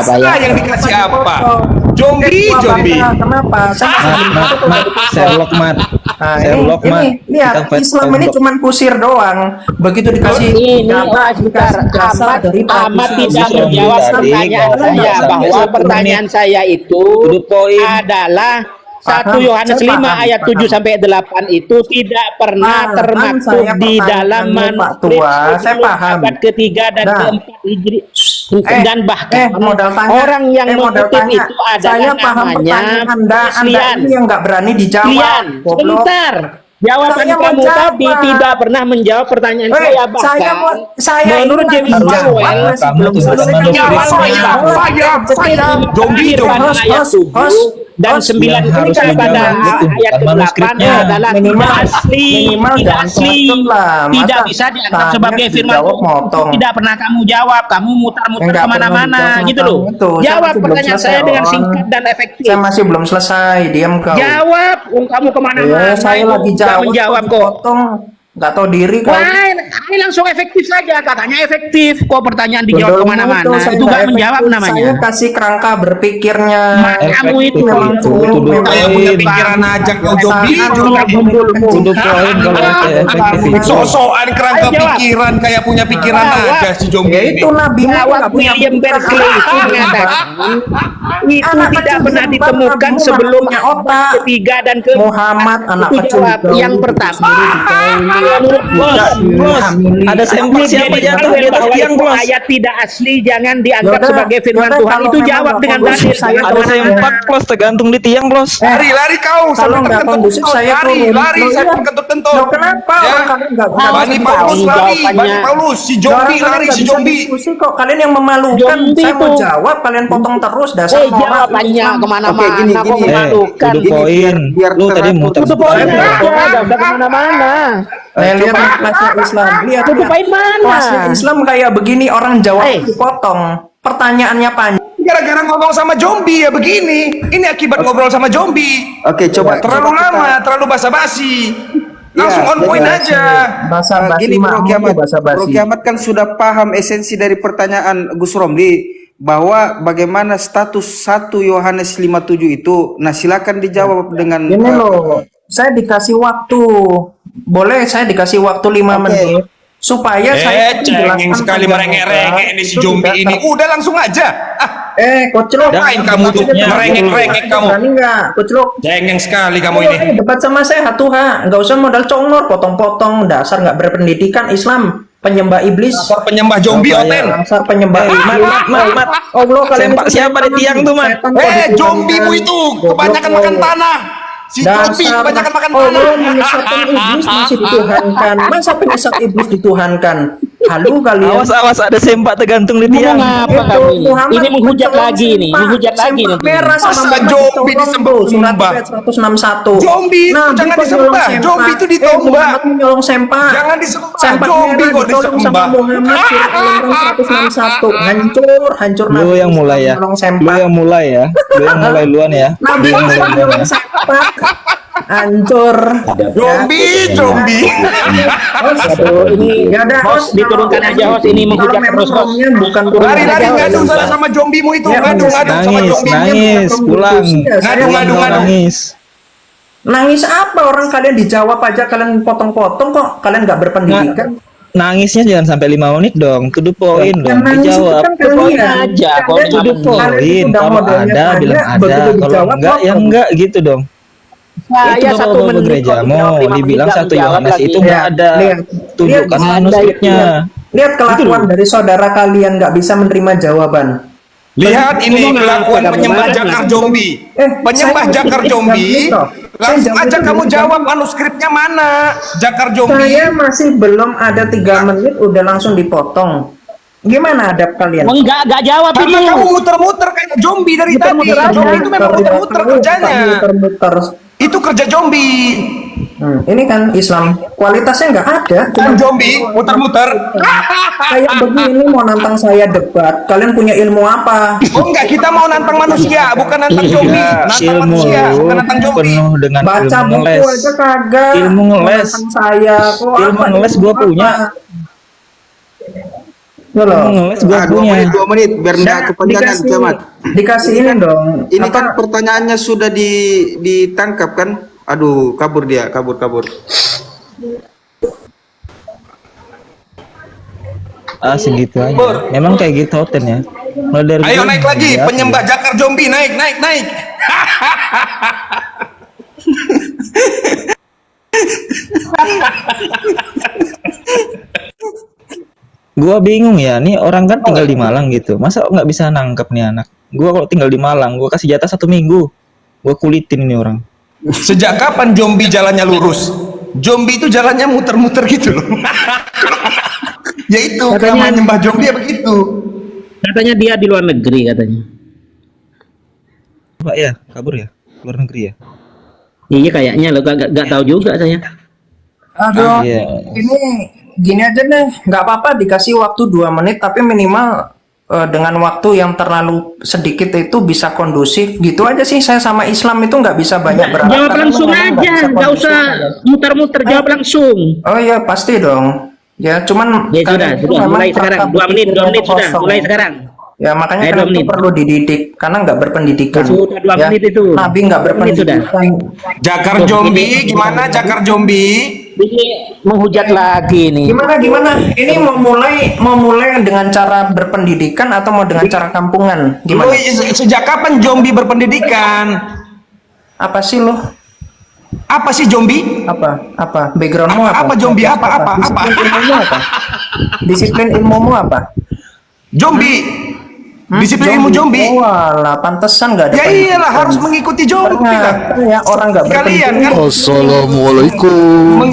Terserah yang dikasih apa. Zombie. Kenapa? Sherlock Mat. Nah, Sherlock Mat. ini lihat Islam ini cuman kusir doang. Begitu dikasih Ini sebentar, Ahmad tidak menjawab pertanyaan saya bahwa pertanyaan saya itu adalah 1 Yohanes 5 ayat 7 sampai 8 itu tidak pernah termaktub di dalam manuskrip abad ketiga dan keempat Hijri. Dan bahkan orang yang mengutip itu adalah namanya Prislian. yang nggak berani dijawab. Sebentar. Jawaban kamu tadi tidak pernah menjawab pertanyaan saya, bahkan menurut James Joel ayat 7 dan 9 ini pada ayat ke-8 adalah tidak asli, tidak bisa dianggap sebagai firman Tuhan. Tidak pernah kamu jawab, kamu mutar-mutar kemana-mana gitu loh. Jawab pertanyaan saya dengan singkat dan efektif. Saya masih belum selesai, diam kau. Jawab, kamu kemana-mana. Saya lagi menjawab kok. Nggak tahu diri kau. Ini langsung efektif saja, katanya efektif. Kok pertanyaan dijawab kemana-mana? Itu nggak menjawab namanya. Saya kasih kerangka berpikirnya. Kamu itu memang kayak punya pikiran aja kau zombie. Sosokan kerangka pikiran kayak punya pikiran aja si zombie. Itu Nabi William Berkeley itu mengatakan itu tidak pernah ditemukan sebelum otak ketiga dan ke Muhammad anak kecil. Yang pertama, Bos, ada sempak siapa jatuh di atas tiang, bos? Ayat tidak asli jangan dianggap sebagai firman Tuhan. Itu jawab dengan dalil. Ada sempak, bos, tergantung di tiang, bos. Lari kau kalau nggak kondusif saya lari saya kentut-kentut. Kenapa kalian nggak Bani Paulus lari, Bani Paulus si zombie lari si zombie. Kok kalian yang memalukan? Saya mau jawab kalian potong terus dasar jawabannya kemana-mana kok memalukan. Biar lu tadi muter. Kemana-mana. Lihat kelasnya Islam. Lihat kelasnya Islam kayak begini, orang jawab dipotong. Pertanyaannya panjang. Gara-gara ngomong sama zombie ya begini. Ini akibat ngobrol sama zombie. Oke, coba terlalu lama, terlalu basa-basi. Langsung on point aja. Gini Bro Kiamat kan sudah paham esensi dari pertanyaan Gus Romli bahwa bagaimana status 1 Yohanes 5:7 itu. Nah, silakan dijawab dengan ini loh. Saya dikasih waktu. Boleh saya dikasih waktu 5 menit supaya saya cengeng sekali merengek-rengek ini si zombie ini. Udah langsung aja. Koclok. Ngapain kamu tuh merengek-rengek kamu? Berani nggak, Koclok? Cengeng sekali kamu ini. Debat sama saya nggak usah modal congor, potong-potong, dasar nggak berpendidikan Islam. Penyembah iblis, penyembah zombie hotel, dasar penyembah iblis. Mat. Allah, sempak siapa di tiang tuh, Mat? Zombimu itu kebanyakan makan tanah. Si zombie kebanyakan makan tanah. Menyesatkan iblis masih dituhankan. Masa penyesat iblis dituhankan? Halu kalian. Awas ada sempak tergantung di tiang. Apa kamu ini menghujat lagi nih, menghujat lagi nanti. Masa zombie disembah? 161. Zombie itu jangan disembah. Zombie itu ditombak. Menyolong sempak. Jangan disembah. Zombie kok disembah. Muhammad surah Al-Imran 161. Hancur. Lu yang mulai ya. Lu yang mulai ya. Lu yang mulai luan ya. Nabi menyolong sempak. Hancur. Zombie. Ini host diturunkan aja, host ini menghujat terus, host. Bukan lari ngadu sama zombimu itu. Ngadu sama zombimu. Nangis, pulang. Ngadu. Nangis apa? Orang kalian dijawab aja, kalian potong-potong kok. Kalian nggak berpendidikan. Nangisnya jangan sampai 5 menit dong. To the point dong. Dijawab. To the point aja. To the point. Kalau ada bilang ada. Kalau enggak ya enggak gitu dong. Saya itu 1 menit gereja mau dibilang 1 Yohanes itu nggak ada. Tunjukkan manuskripnya. Lihat kelakuan dari saudara kalian nggak bisa menerima jawaban. Lihat ini kelakuan penyembah jakar zombie. Penyembah jakar zombie. Langsung aja kamu jawab manuskripnya mana? Jakar zombie. Saya masih belum ada 3 menit udah langsung dipotong. Gimana adab kalian? Enggak jawab ini. Karena kamu muter-muter kayak zombie dari tadi. Zombie itu memang muter-muter kerjanya. Itu kerja zombie. Ini kan Islam kualitasnya nggak ada. Cuma zombie muter-muter. Kayak begini mau nantang saya debat. Kalian punya ilmu apa? Oh enggak, kita mau nantang manusia, bukan nantang zombie. Nantang manusia, bukan nantang zombie. Penuh dengan baca ilmu buku aja kagak. Ilmu ngeles. Saya kok ilmu ngeles gua punya. Ngeles gua punya. 2 menit biar enggak kepanjangan kiamat. Dikasih ini dong. Ini kan pertanyaannya sudah ditangkap kan? Aduh, kabur dia, kabur. Segitu aja. Memang kayak gitu hotelnya. Ayo naik lagi, penyembah jakar zombie, naik. Gua bingung ya, nih orang kan tinggal di Malang gitu. Masa nggak bisa nangkep nih anak? Gua kalau tinggal di Malang, gua kasih jatah 1 minggu. Gua kulitin ini orang. Sejak kapan zombie jalannya lurus? Zombie itu jalannya muter-muter gitu loh. Ya itu, karena nyembah zombie ya begitu. Katanya dia di luar negeri katanya. Pak ya, kabur ya? Luar negeri ya? Iya kayaknya lo gak tahu juga saya. Aduh, Iya. ini gini aja deh, nggak apa-apa dikasih waktu 2 menit, tapi minimal dengan waktu yang terlalu sedikit itu bisa kondusif, gitu aja sih. Saya sama Islam itu nggak bisa banyak berharap. Jawab karena langsung memang nggak aja, bisa nggak kondusif. usah muter-muter, jawab langsung. Oh iya pasti dong. Ya cuman Ya kalian itu sudah, memang mulai sekarang. rasa 2 menit, 2 menit berpikirnya sudah, kosong. mulai sekarang. Ya makanya Ayo, 2 kalian itu menit. perlu dididik karena nggak berpendidikan. Ya sudah, 2 menit itu. Nabi nggak 2 menit sudah. berpendidikan. Jakar zombie, gimana jakar zombie? Ini menghujat lagi nih. Gimana? Ini mau mulai dengan cara berpendidikan atau mau dengan cara kampungan? Lu Gimana? sejak kapan zombie berpendidikan? Apa sih lo? Apa sih zombie? Apa? Backgroundmu apa? Apa zombie? Apa? Disiplin ilmumu apa? Disiplin ilmumu apa? Zombie. Disiplin ilmu zombie. Oh, walah, pantesan nggak ada. Ya pendidikan. iyalah harus mengikuti zombie lah. Ternyata ya orang nggak Kalian kan Assalamualaikum.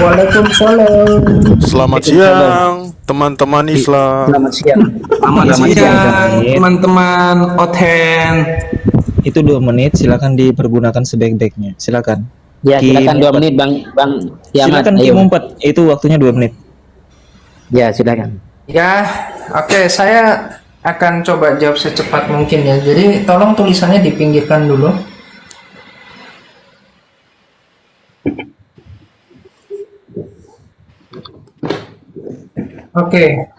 Waalaikumsalam. Selamat siang teman-teman Islam. Selamat siang. Selamat siang teman-teman Othen. Itu 2 menit, silakan dipergunakan sebaik-baiknya. Silakan. Ya, silakan 2 Kim menit Bang Kiamat. Silakan Ayo. Kim Umpat. Itu waktunya 2 menit. Ya, silakan. Ya, oke, saya akan coba jawab secepat mungkin ya. Jadi tolong tulisannya dipinggirkan dulu. Oke.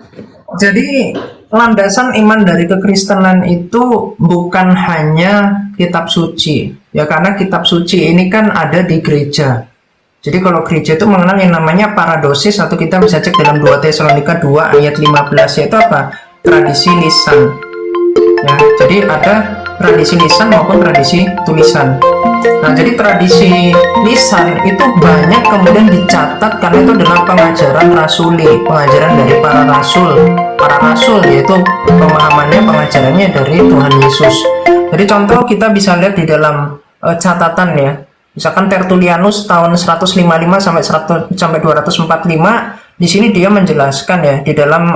Jadi landasan iman dari kekristenan itu bukan hanya kitab suci. Ya karena kitab suci ini kan ada di gereja. Jadi kalau gereja itu mengenal yang namanya paradosis, atau kita bisa cek dalam 2 Tesalonika 2 ayat 15, yaitu apa? Tradisi lisan. Ya, jadi ada tradisi lisan maupun tradisi tulisan. Nah, jadi tradisi lisan itu banyak kemudian dicatat karena itu adalah pengajaran rasuli, pengajaran dari para rasul. Para rasul yaitu pemahamannya, pengajarannya dari Tuhan Yesus. Jadi contoh kita bisa lihat di dalam catatan ya. Misalkan Tertullianus tahun 155 sampai 245, di sini dia menjelaskan ya di dalam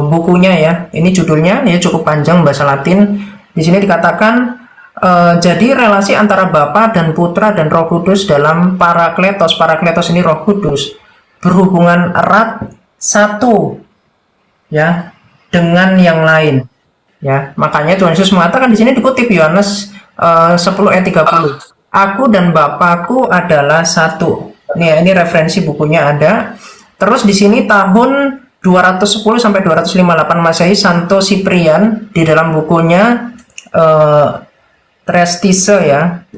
bukunya ya. Ini judulnya ya cukup panjang bahasa Latin. Di sini dikatakan jadi relasi antara Bapa dan Putra dan Roh Kudus dalam Parakletos. Parakletos ini Roh Kudus berhubungan erat satu ya dengan yang lain. Ya, makanya Tuhan Yesus mengatakan di sini dikutip Yohanes 10 ayat 30. Aku dan Bapakku adalah satu. Ini referensi bukunya ada. Terus di sini tahun 210 sampai 258 Masehi, Santo Cyprian di dalam bukunya Trestise ya,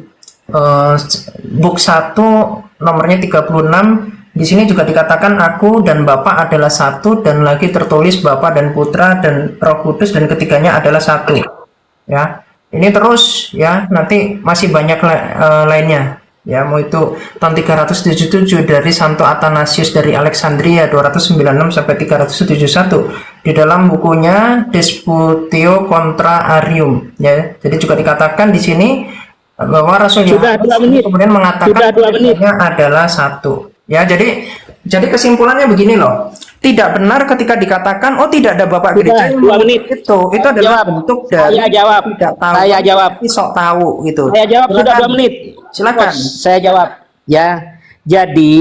book 1 nomornya 36. Di sini juga dikatakan aku dan Bapa adalah satu, dan lagi tertulis Bapa dan Putra dan Roh Kudus dan ketiganya adalah satu. Ya. Ini terus ya, nanti masih banyak lainnya. Ya, mau itu tahun 377 dari Santo Athanasius dari Alexandria 296 sampai 371 di dalam bukunya Disputio contra Arium ya. Jadi juga dikatakan di sini bahwa Rasul Sudah 2 menit. kemudian mengatakan Sudah 2 menit. adalah satu. Ya, jadi kesimpulannya begini loh. Tidak benar ketika dikatakan oh tidak ada bapak gereja yang 2 menit. itu adalah Jawab. bentuk dari Saya jawab. tidak tahu. Saya jawab. Tapi sok tahu gitu. Saya jawab sudah Silakan. 2 menit. Silakan. Saya jawab. Ya. Jadi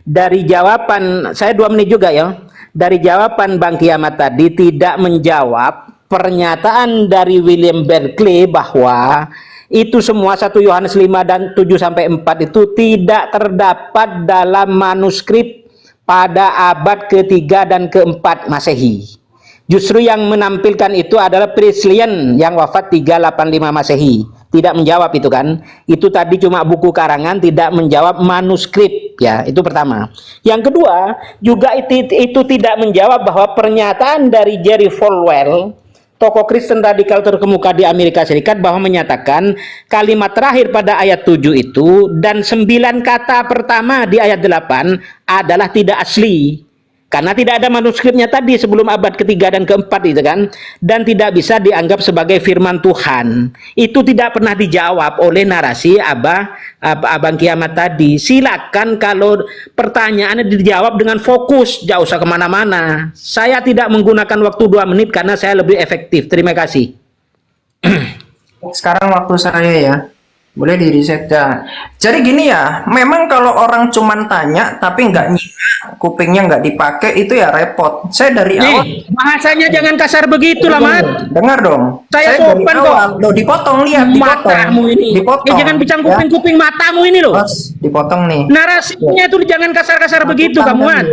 dari jawaban saya 2 menit juga ya. Dari jawaban Bang Kiamat tadi tidak menjawab pernyataan dari William Berkeley bahwa itu semua 1 Yohanes 5 dan 7 sampai 4 itu tidak terdapat dalam manuskrip pada abad ketiga dan keempat Masehi. Justru yang menampilkan itu adalah Priscillian yang wafat 385 Masehi. Tidak menjawab itu kan. Itu tadi cuma buku karangan, tidak menjawab manuskrip ya. Itu pertama. Yang kedua, juga itu tidak menjawab bahwa pernyataan dari Jerry Falwell, tokoh Kristen radikal terkemuka di Amerika Serikat, bahwa menyatakan kalimat terakhir pada ayat 7 itu dan 9 kata pertama di ayat 8 adalah tidak asli. Karena tidak ada manuskripnya tadi sebelum abad ketiga dan keempat itu kan, dan tidak bisa dianggap sebagai firman Tuhan. Itu tidak pernah dijawab oleh narasi Abang Kiamat tadi. Silakan kalau pertanyaannya dijawab dengan fokus, jauh usah kemana-mana. Saya tidak menggunakan waktu 2 menit karena saya lebih efektif. Terima kasih. Sekarang waktu saya ya. Boleh di reset ya. Jadi gini ya, memang kalau orang cuman tanya tapi nggak nyimak, kupingnya nggak dipakai, itu ya repot. Saya dari awal Bahasanya jangan kasar begitu lah, Mat. dengar dong. Saya dari sopan kok. awal, loh, dipotong, lihat, dipotong. Matamu ini. Dipotong. Jangan bincang kuping-kuping matamu ini loh. Bos, dipotong nih. Narasinya itu jangan kasar-kasar begitu kamu, Mat.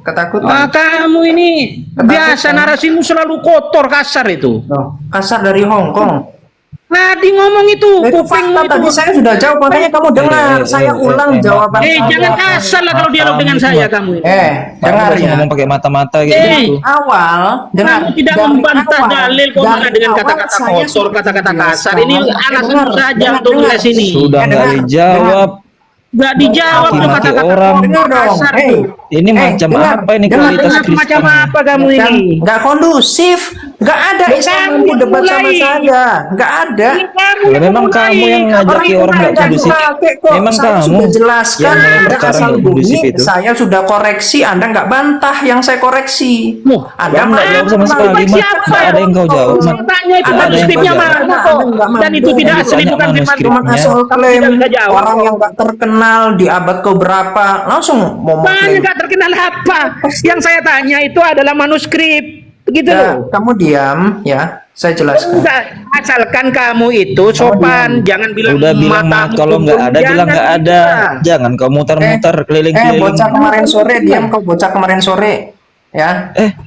Ketakutan. Kamu ini biasa narasimu selalu kotor, kasar itu. Loh, kasar dari Hong Kong. Tadi ngomong itu, kupingmu itu. Tadi saya sudah jawab, makanya kamu dengar. Saya ulang jawaban saya. Jangan kasar lah kalau dialog dengan saya kamu ini. Dengar ya. Ngomong pakai mata-mata gitu. Awal, dengar. Kamu tidak Dari membantah awal, dalil kok malah dari dengan awal kata-kata saya kotor, sudah kata-kata kasar. jelaskan. Ini alasan Dengar, saja untuk dengar. nulis ini. Sudah nggak dijawab. Nggak dijawab tuh Maki-maki kata-kata orang. Dengar dong. kasar Hey, itu. Ini macam dengar. apa ini Dengar, kualitas dengar. Kristen? Macam apa kamu Kan ini? nggak kondusif, nggak ada Loh, Islam kamu nanti debat sama mulai. saya, nggak ada. Ya, memang kamu yang ngajaki orang nggak kondusif. Memang saya kamu sudah jelaskan, yang Anda perkara asal nggak kondusif bunyi, itu. saya sudah koreksi, Anda nggak bantah yang saya koreksi. Anda Kamu nggak jawab sama sekali, Mat. Nggak ada yang kau jawab, Mat. Tanya itu Ada yang manuskripnya kau mana jawab. kok? Dan itu tidak asli, Ditanya bukan firman manuskripnya. Tuhan. Cuma asal klaim Tidak bisa jawab. orang yang nggak terkenal di abad keberapa langsung mau Mana mengklaim. nggak terkenal apa? Yang saya tanya itu adalah manuskrip. Begitu Ya, loh. kamu diam ya, saya jelaskan. Enggak, asalkan kamu itu sopan, jangan bilang Udah bilang Mat, matamu kalau nggak ada jangan bilang nggak gitu ada. lah. Jangan kau muter-muter keliling-keliling. Bocah kemarin sore diam, kau bocah kemarin sore ya.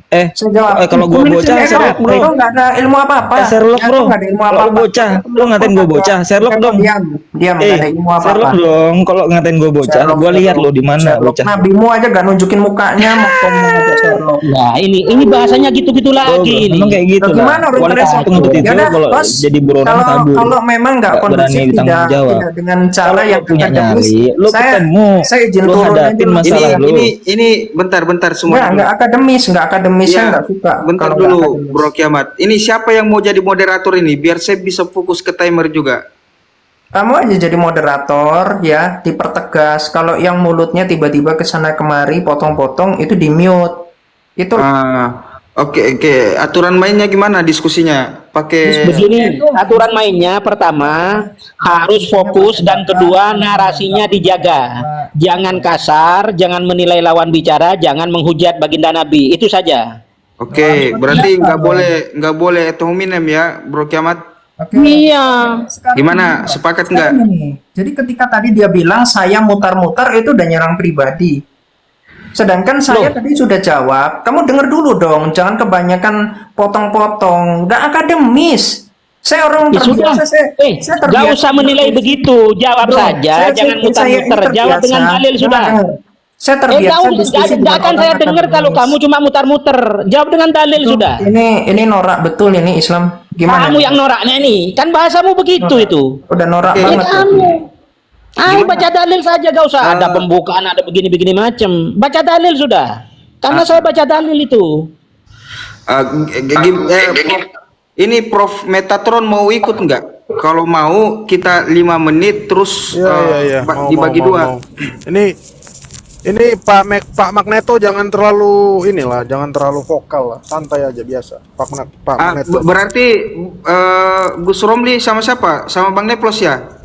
Saya jawab. Kalau gua bocah, Sherlock bro. Kau nggak ada ilmu apa-apa. Sherlock Ya, bro. kau nggak ada ilmu Kalau apa-apa. bocah, lu ngatain gua bocah. Sherlock dong. Diam, nggak ada ilmu apa-apa. Sherlock dong. Kalau ngatain gua bocah, gua lihat lo di mana bocah. Nabimu aja gak nunjukin mukanya, mau ngomong aja Sherlock. Nah, ini bahasanya gitu-gitu lagi ini. Memang kayak gitu lah. Gimana Kualitas Referensi penuntut itu Yaudah, kalau Bos, jadi buronan kabur. kalau memang nggak Nggak berani kondusif, ditanggung jawab. tidak dengan cara Kalau yang lu punya akademis, nyali, lu ketemu, saya izin lu turun aja hadapin dulu. masalah lu. Ini bentar semua. Nggak akademis, saya Ya, nggak suka. bentar kalau nggak dulu, akademis. Bro Kiamat. Ini siapa yang mau jadi moderator ini? Biar saya bisa fokus ke timer juga. Kamu aja jadi moderator ya, dipertegas. Kalau yang mulutnya tiba-tiba kesana kemari, potong-potong, itu di mute. Itu Oke. Aturan mainnya gimana diskusinya? Pakai Begini, aturan mainnya pertama harus fokus dan kedua narasinya dijaga. Jangan kasar, jangan menilai lawan bicara, jangan menghujat baginda Nabi. Itu saja. Oke, berarti nggak boleh ad hominem ya, Bro Kiamat. Iya. Gimana? Sepakat nggak? Jadi ketika tadi dia bilang saya mutar-mutar, itu udah nyerang pribadi. Sedangkan saya tadi sudah jawab, kamu dengar dulu dong, jangan kebanyakan potong-potong, nggak akademis. Saya orang Ya sudah. terbiasa, saya Gak terbiasa. usah menilai begitu. Jawab Bro, saja, jangan mutar-muter. Jawab dengan dalil sudah. Saya terbiasa diskusi Nggak akan saya orang dengar kalau akademis. kamu cuma mutar-muter. Jawab dengan dalil sudah. Ini norak betul ini Islam. Gimana? Kamu yang noraknya nih. Kan bahasamu begitu itu. Udah norak Oke. banget. Kamu. Ayo baca dalil saja, gak usah ada pembukaan, ada begini-begini macam. Baca dalil sudah. Karena saya baca dalil itu. Ini Prof Metatron mau ikut nggak? Kalau mau kita 5 menit terus Iya. dibagi dua. Ini Pak Magneto jangan terlalu jangan terlalu vokal lah, santai aja biasa. Pak Magneto. Berarti Gus Romli sama siapa? Sama Bang Neplos ya?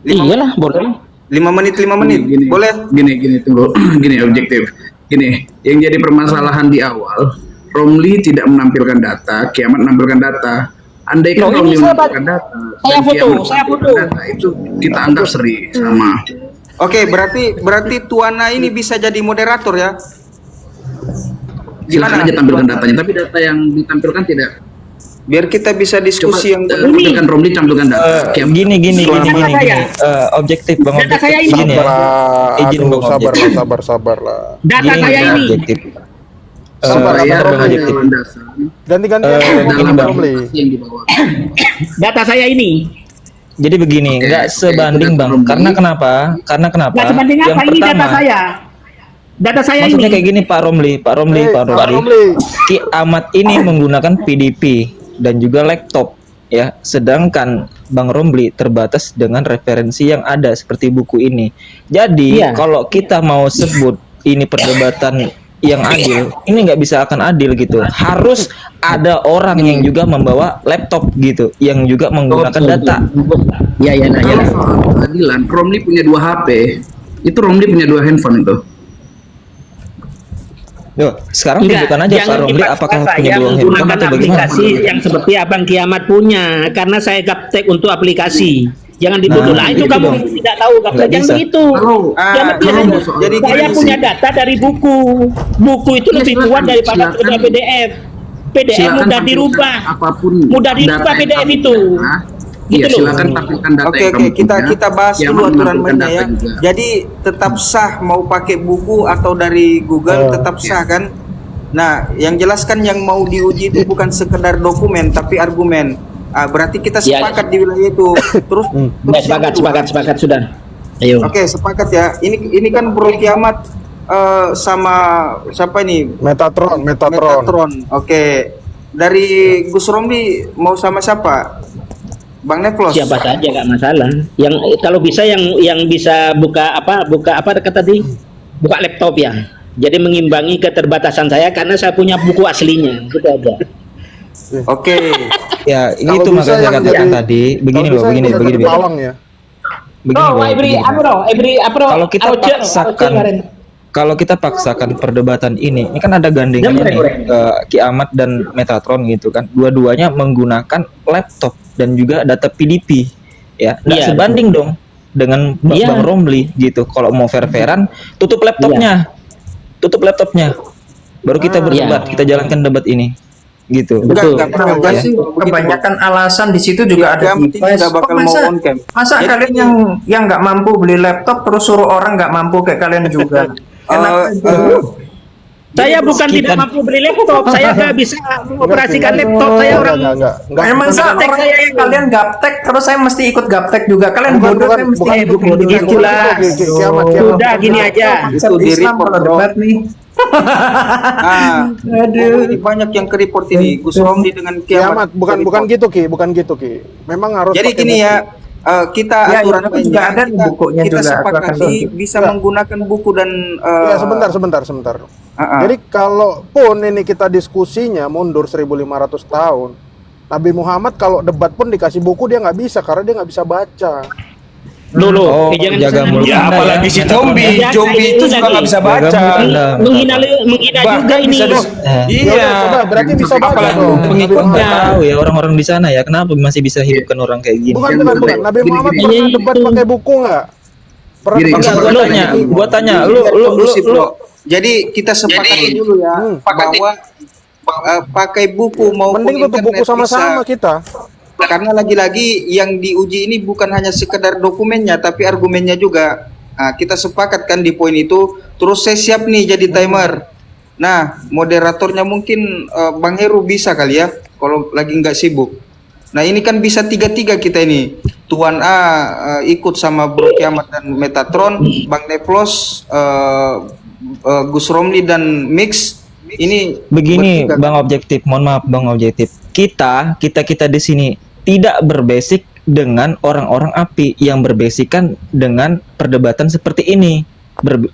Iyalah, boleh. 5 menit. Gini, Boleh? Gini tunggu. Gini objektif. Gini, yang jadi permasalahan di awal, Romli tidak menampilkan data, Kiamat menampilkan data. Andaikan Loh, ini Romli saya menampilkan data, saya dan foto, Kiamat saya menampilkan foto. data, itu kita anggap seri sama. Oke, berarti Tuana ini bisa jadi moderator ya? Silakan aja tampilkan datanya, tapi data yang ditampilkan tidak. Biar kita bisa diskusi yang tampilkan Romli, tampilkan data. Gini. Objektif Bang. Data saya ini. Gini ya. Izin Bang, Sabar lah. Data Gini, saya ini. objektif. Sabar, Saya Bang, objektif. Ganti-gantian Dalam Bang Romli. yang dibawa. Data saya ini. Jadi begini, Oke, nggak sebanding Bang. Romli. Karena kenapa? Nggak sebanding Yang apa ini data pertama, saya. Data saya maksudnya ini. kayak gini Pak Romli. Pak Romli. Ki Ahmad ini menggunakan PDP dan juga laptop ya, sedangkan Bang Romli terbatas dengan referensi yang ada seperti buku ini. Jadi Iya. kalau kita mau sebut ini perdebatan yang adil, ini nggak bisa akan adil gitu. Harus ada orang yang juga membawa laptop gitu, yang juga menggunakan data. Ya. Kalau soal keadilan, Romli punya 2 HP. Itu Romli punya 2 handphone itu. Yo, sekarang Enggak, tunjukkan aja Pak jangan Romli dipaksa apakah saya punya 2 handphone menggunakan atau bagaimana? aplikasi yang seperti Abang Kiamat punya, karena saya gaptek untuk aplikasi. Jangan dituduh Nah, lah, itu itu kamu dong. tidak tahu gaptek, Nggak jangan bisa. begitu. Kiamat kalau bilang, soal- jadi saya gini punya sih. data dari buku. Buku itu Ya, lebih silakan, kuat daripada silakan. sekedar PDF. PDF Silakan mudah tampilkan dirubah. apapun Mudah dirubah data yang PDF kamu itu. punya. Gitu Iya, loh. silakan tampilkan data Oke, yang kamu kita punya. bahas Yang dulu aturan menampilkan mainnya ya. data juga. Jadi tetap sah mau pakai buku atau dari Google tetap sah kan? Nah, yang jelaskan yang mau diuji itu bukan sekedar dokumen tapi argumen. Berarti kita Ya. sepakat di wilayah itu. Terus Ya, sepakat sudah. Ayo. Oke, sepakat ya. Ini kan Bro Kiamat sama siapa ini? Metatron. Metatron. Oke. Dari Gus Romli mau sama siapa? Bang Neplos. Siapa saja nggak masalah. Yang kalau bisa yang bisa buka apa kata tadi? Buka laptop ya. Jadi mengimbangi keterbatasan saya karena saya punya buku aslinya. Gitu aja. Oke. Ya, Kalau itu bisa makanya saya yang katakan jadi- tadi, begini loh, begini. Malang ya. Begini loh, begini. Kalau kita kalau kita paksakan perdebatan ini kan ada gandengannya nih, Ki Ahmad dan Metatron gitu kan. Dua-duanya menggunakan laptop dan juga data PDP. Ya, nggak Iya, sebanding dong dengan Iya. Bang Romli gitu. Kalau mau fair-fairan, tutup laptopnya. Tutup laptopnya. Baru kita berdebat, kita jalankan debat ini. Gitu. Betul. Enggak Nah, sih. kebanyakan alasan di situ juga ada Kiamat ini device. nggak bakal Kok mau masa, on cam. masa Jadi kalian yang nggak mampu beli laptop terus suruh orang nggak mampu kayak kalian juga? Enak aja. Saya bukan tidak mampu beli laptop, saya nggak bisa mengoperasikan laptop. Saya orang Enggak. Emang Gaptek orang saya kayak itu. kalian gaptek terus saya mesti ikut gaptek juga. Kalian bodoh saya mesti ikut bodoh. begitulah. Kiamat. Sudah gini aja. Itu di Islam report, kalau bro. debat nih. Ini banyak yang ke report ini. Gus Romli dengan Kiamat. Kiamat. Bukan gitu Ki. Memang harus Jadi pakai gini buku. ya, kita Ya, aturan itu juga ada di bukunya kita juga, aku akan sepakati tunjuk. bisa menggunakan buku dan Ya, sebentar. Jadi kalaupun ini kita diskusinya mundur 1500 tahun, Nabi Muhammad kalau debat pun dikasih buku dia nggak bisa karena dia nggak bisa baca. Oh, jangan jaga kesana. mulut Ya Anda apalagi si zombie, Ya, zombie itu itu juga tadi. nggak bisa Jaga baca. mulut Anda. menghina juga Bahkan ini. bisa Iya. Udah, berarti bisa baca Apalagi dong. pengikutnya. Nggak tahu ya orang-orang di sana ya, kenapa masih bisa hidupkan orang kayak gini? Bukan. Nabi Muhammad Gini. pernah Iya, debat itu. pakai buku nggak? Pernah Gini, debat Enggak, pakai gua tanya, lu Kondusif, bro. Jadi kita sepakati dulu ya bahwa pakai buku maupun Mending tutup buku internet sama-sama bisa. kita. Karena lagi-lagi yang diuji ini bukan hanya sekedar dokumennya tapi argumennya juga. Kita sepakat kan di poin itu. Terus saya siap nih jadi timer. Nah, moderatornya mungkin Bang Heru bisa kali ya kalau lagi nggak sibuk. Nah, ini kan bisa 3-3 kita ini. Tuan A ikut sama Bro Kiamat dan Metatron, Bang Neplos, Gus Romli dan Mix. Ini Begini, bertiga. Bang Objektif, mohon maaf Bang Objektif. Kita di sini tidak berbasic dengan orang-orang API yang berbasikan dengan perdebatan seperti ini.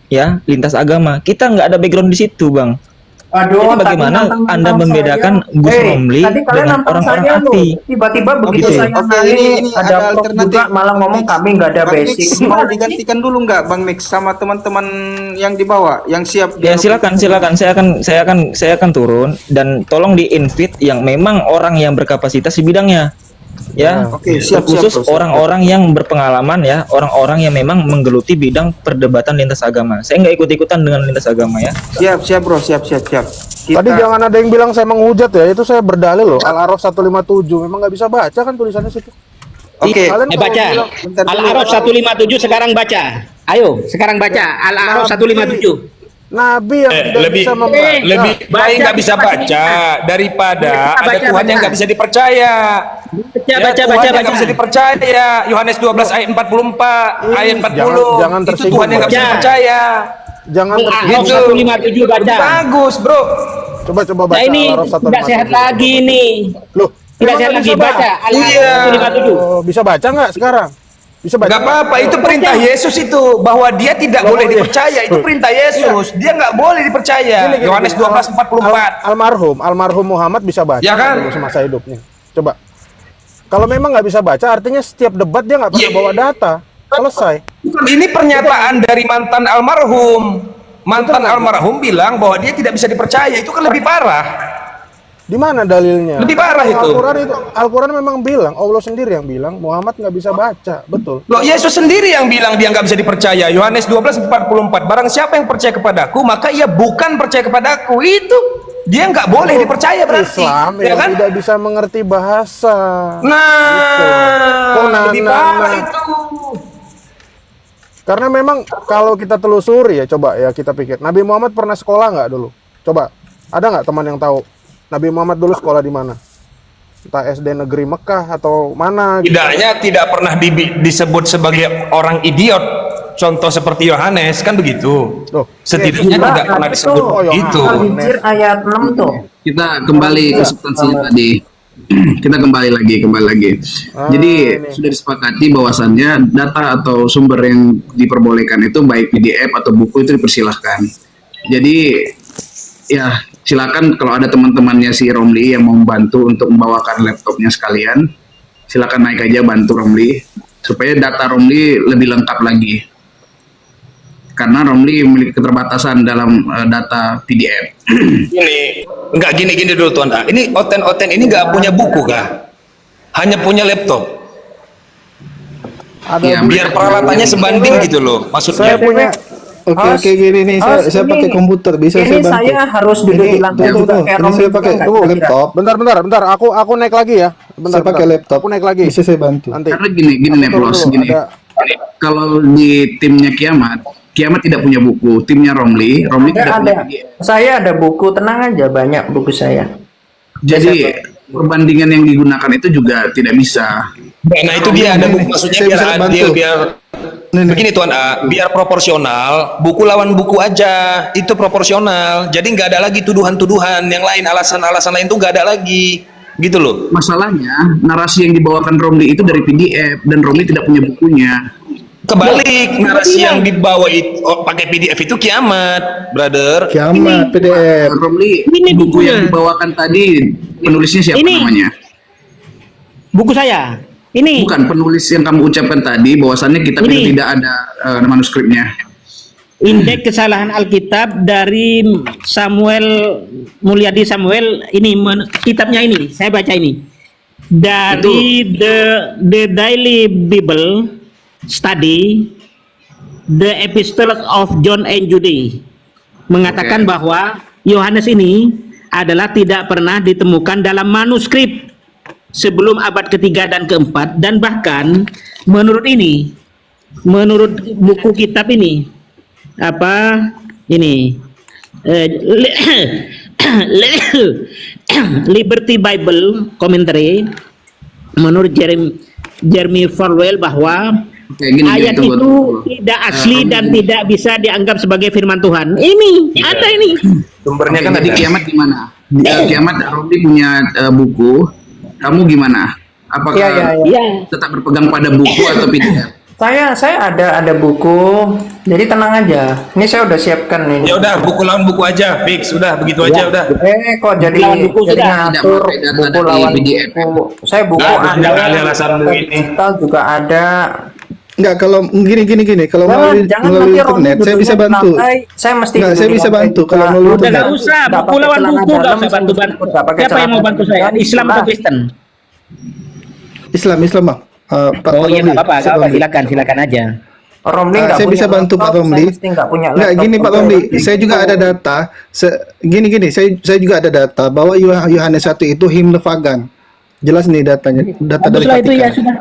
Ya, lintas agama. Kita nggak ada background di situ, Bang. Aduh, Jadi bagaimana Anda membedakan Gus Romli tadi kalian dengan nantang orang-orang saya loh. API? Tiba-tiba begitu gitu. saya Oke, nanya, ini ada ada prof alternatif. juga malah ngomong kami nggak ada Bang basic. Mix, mau digantikan dulu nggak Bang Mix sama teman-teman yang di bawah yang siap? Ya silakan. Saya akan turun dan tolong di invite yang memang orang yang berkapasitas di bidangnya. Ya, Oke, siap, khusus siap, bro. orang-orang yang berpengalaman ya, orang-orang yang memang menggeluti bidang perdebatan lintas agama. Saya nggak ikut-ikutan dengan lintas agama ya. Siap bro, siap. Tadi jangan ada yang bilang saya menghujat ya, itu saya berdalil loh. Al-Araf 157 memang nggak bisa baca kan tulisannya situ. Oke. Kalian kalau Baca. bilang- Al-A'raf 157 sekarang baca. Ayo, sekarang baca. Al-A'raf 157. Nabi yang tidak lebih bisa membaca. lebih baik nggak bisa baca. baca daripada ada Baca, Tuhan yang baca. nggak bisa dipercaya. Baca, Ya, baca, Tuhan baca, yang nggak baca. bisa dipercaya. Yohanes 12 ayat 44, ayat 40. jangan Itu tersinggung, Tuhan yang nggak bisa baca. dipercaya. Jangan Al-A'raf Gitu. 157 baca. Bagus, bro. coba baca Nah ini Al-Araf tidak sehat lagi ini. Loh, Tidak emang sehat nggak lagi bisa baca. Al-A'raf Iya. 157. Oh, bisa baca nggak sekarang? Bisa baca? Gak apa-apa, itu perintah Yesus itu bahwa dia tidak Loh, boleh iya. dipercaya. Itu perintah Yesus. Dia nggak boleh dipercaya. Gini, Yohanes 12:44. Almarhum Muhammad bisa baca Ya kan? dulu semasa hidupnya. Coba. Kalau memang nggak bisa baca, artinya setiap debat dia nggak pernah Iya. bawa data. Selesai. Ini pernyataan dari mantan almarhum. Mantan almarhum bilang bahwa dia tidak bisa dipercaya. Itu kan lebih parah. Di mana dalilnya? Lebih parah itu. Al-Quran memang bilang, Allah sendiri yang bilang Muhammad nggak bisa baca, betul. Loh, Yesus sendiri yang bilang dia nggak bisa dipercaya. Yohanes 12:44. Barang siapa yang percaya kepadaku, maka ia bukan percaya kepadaku. Itu dia nggak boleh dipercaya berarti. Islam Ya yang kan? tidak bisa mengerti bahasa. Nah, Oh, lebih parah itu. Karena memang kalau kita telusuri ya, coba ya kita pikir, Nabi Muhammad pernah sekolah nggak dulu? Coba, ada nggak teman yang tahu Nabi Muhammad dulu sekolah di mana? Entah SD negeri Mekah atau mana? Gitu. Tidaknya tidak pernah disebut sebagai orang idiot. Contoh seperti Yohanes kan begitu. Loh, Setidaknya Mbak, tidak pernah itu disebut itu. Al-Hijr ayat 6 tuh. Kita kembali ke substansinya tadi. Kita kembali lagi. Jadi sudah disepakati bahwasannya data atau sumber yang diperbolehkan itu baik PDF atau buku itu dipersilahkan. Jadi ya silakan kalau ada teman-temannya si Romli yang mau membantu untuk membawakan laptopnya sekalian, silakan naik aja bantu Romli supaya data Romli lebih lengkap lagi. Karena Romli memiliki keterbatasan dalam data PDF. Gini dulu Tuan A. Ini Oten ini nggak punya buku kah? Hanya punya laptop. Ada Ya, Biar peralatannya sebanding gitu loh. saya Maksudnya. punya Oke, gini nih, saya pakai komputer, bisa ini saya bantu. saya harus duduk di lantai tunggu, juga tunggu. kayak Ini Romi saya juga pakai nggak tunggu, kira-kira? laptop. bentar, aku naik lagi ya. Bentar, Saya pakai laptop. Aku naik lagi. Bisa saya bantu. Nanti. Karena gini nih Tunggu Bros, dulu, gini. Kalau di timnya Kiamat tidak punya buku. Timnya Romli tidak punya Ada. PDF. Saya ada buku, tenang aja, banyak buku saya. Jadi perbandingan yang digunakan itu juga tidak bisa. Nah itu dia ada buku. Maksudnya Saya biar bisa bantu. adil, biar begini Tuan A, biar proporsional, buku lawan buku aja, itu proporsional. Jadi nggak ada lagi tuduhan-tuduhan yang lain, alasan-alasan lain tuh nggak ada lagi, gitu loh. Masalahnya narasi yang dibawakan Romli itu dari PDF dan Romli tidak punya bukunya. Kebalik, narasi yang dibawa itu pakai PDF itu Kiamat, brother. Kiamat PDF. Romli, Ini buku bukunya. yang dibawakan tadi penulisnya siapa Ini. namanya? Buku saya. Ini. Bukan penulis yang kamu ucapkan tadi bahwasannya kitab itu Ini. tidak ada manuskripnya. Indeks kesalahan Alkitab dari Mulyadi Samuel ini kitabnya ini saya baca ini dari the Daily Bible Study, the Epistles of John and Jude mengatakan Oke. bahwa Yohanes ini adalah tidak pernah ditemukan dalam manuskrip sebelum abad ketiga dan keempat, dan bahkan menurut buku kitab ini Liberty Bible Commentary menurut Jeremy Falwell bahwa Oke, gini, ayat tunggu, itu tunggu. tidak asli dan tidak bisa dianggap sebagai firman Tuhan. Ini ada ini. Sumbernya Oke, kan jadi ada. Kiamat gimana? Kiamat Romli punya buku. Kamu gimana? Apakah Ya. tetap berpegang pada buku atau PDF? Saya ada buku, jadi tenang aja. Ini saya udah siapkan ini. Ya udah, buku lawan buku aja, fix, udah begitu aja udah. Kok jadi Lawan buku jadi sudah. ngatur Tidak pakai data buku dari lawan PDF. buku. Saya buku Nggak ada alasan lu ini. digital juga ada. Enggak, kalau gini. Kalau melalui Jangan melalui nanti Romi internet, saya bisa duduknya di bantu. lantai. Saya mesti Nggak, duduk saya di bisa lantai bantu. juga. Kalau melalui Udah internet. nggak usah, Nggak buku pakai lawan celana buku nggak dalam, usah bantu-bantu. nggak pakai Siapa yang mau celana bantu saya? dalam, Islam atau jelas. Kristen? Islam Bang. Pak Oh iya Romli. nggak apa-apa, silakan aja. Romli nggak Saya punya bisa bantu Pak laptop, Romli. saya mesti nggak punya Nggak laptop. gini Pak Oke, Romli, oke. saya juga ada data. Gini, saya juga ada data bahwa Yohanes 1 itu himne pagan. Jelas nih datanya, data dari Baguslah itu ya Vatikan. sudah.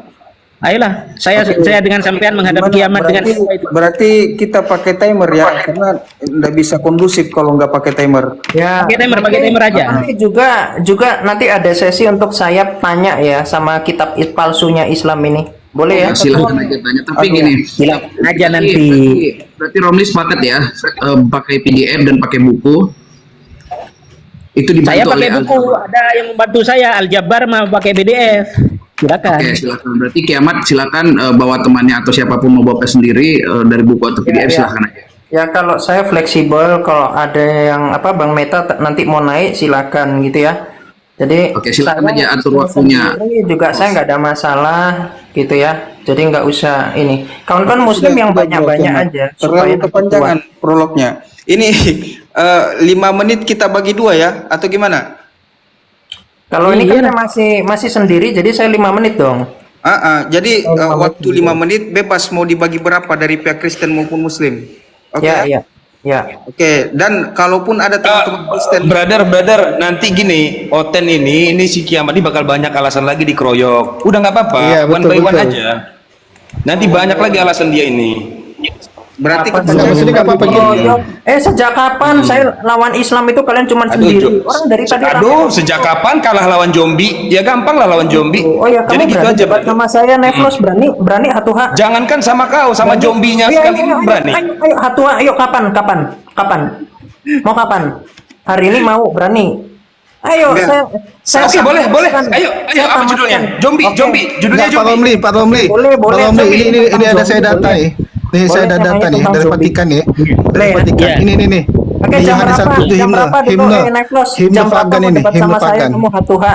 Ayolah, saya dengan sampean menghadap Gimana? kiamat dengan Berarti kita pakai timer ya, karena nggak bisa kondusif kalau nggak pakai timer. Ya, pakai timer aja. Nanti juga nanti ada sesi untuk saya tanya ya sama kitab palsunya Islam ini. Boleh ya? Silakan aja tanya. Tapi gini, silakan aja berarti- nanti. Berarti Romli sepakat ya, pakai PDF dan pakai buku. Itu dibantu Saya pakai oleh buku, ada yang membantu saya Al-Jabar mau pakai PDF. Silakan. Oke, silakan. Berarti kiamat silakan bawa temannya atau siapapun mau bawa sendiri dari buku atau PDF Ya. silakan aja. Ya kalau saya fleksibel, kalau ada yang Bang Meta nanti mau naik silakan gitu ya. Jadi Oke, silakan saya aja atur waktunya. sendiri juga saya nggak ada masalah gitu ya. Jadi nggak usah ini. Kawan-kawan Muslim yang banyak-banyak aja Terlalu supaya kepanjangan prolognya. Ini 5 menit kita bagi 2 ya, atau gimana? Kalau ini Iya. kan saya masih sendiri, jadi saya 5 menit dong. Jadi waktu 5 menit bebas mau dibagi berapa dari pihak Kristen maupun Muslim. Oke. Ya. Oke, dan kalaupun ada teman-teman Kristen, Brother, nanti gini, Oten ini si kiamat ini bakal banyak alasan lagi dikeroyok. Udah nggak apa-apa, Iya, one by one betul. aja. Nanti banyak lagi alasan dia ini. berarti Apa kita Nggak, maksudnya nggak apa-apa gini. sejak kapan saya lawan Islam itu kalian cuma sendiri? Orang dari tadi Sejak kapan kalah lawan zombie? Ya gampang lah lawan zombie. Oh ya, Jadi kamu gitu berani aja, debat brother. sama saya, Neflos berani hatuha. Jangankan sama kau, sama zombinya Ayo, sekali ayo, berani. Ayo hatuha, ayo kapan? Mau kapan? Hari ini mau berani? Ayo, saya Oke, boleh. tamatkan. Ayo, Saya apa judulnya? tamatkan. Zombie, Oke. zombie. Judulnya Nggak, Pak zombie. Romli. Boleh, Pak Romli, zombie. ini ada saya Zombie, data boleh. nih. Nih saya ada Boleh, data namanya nih tentang dari zombie. Vatikan nih. Dari Boleh. Vatikan. Iya. Ini. Oke, Di jam Yohanes berapa? 1 itu Jam berapa dulu? Neflos, himne jam berapa pagan mau ini, debat himne sama saya? pagan. Kamu hatuha.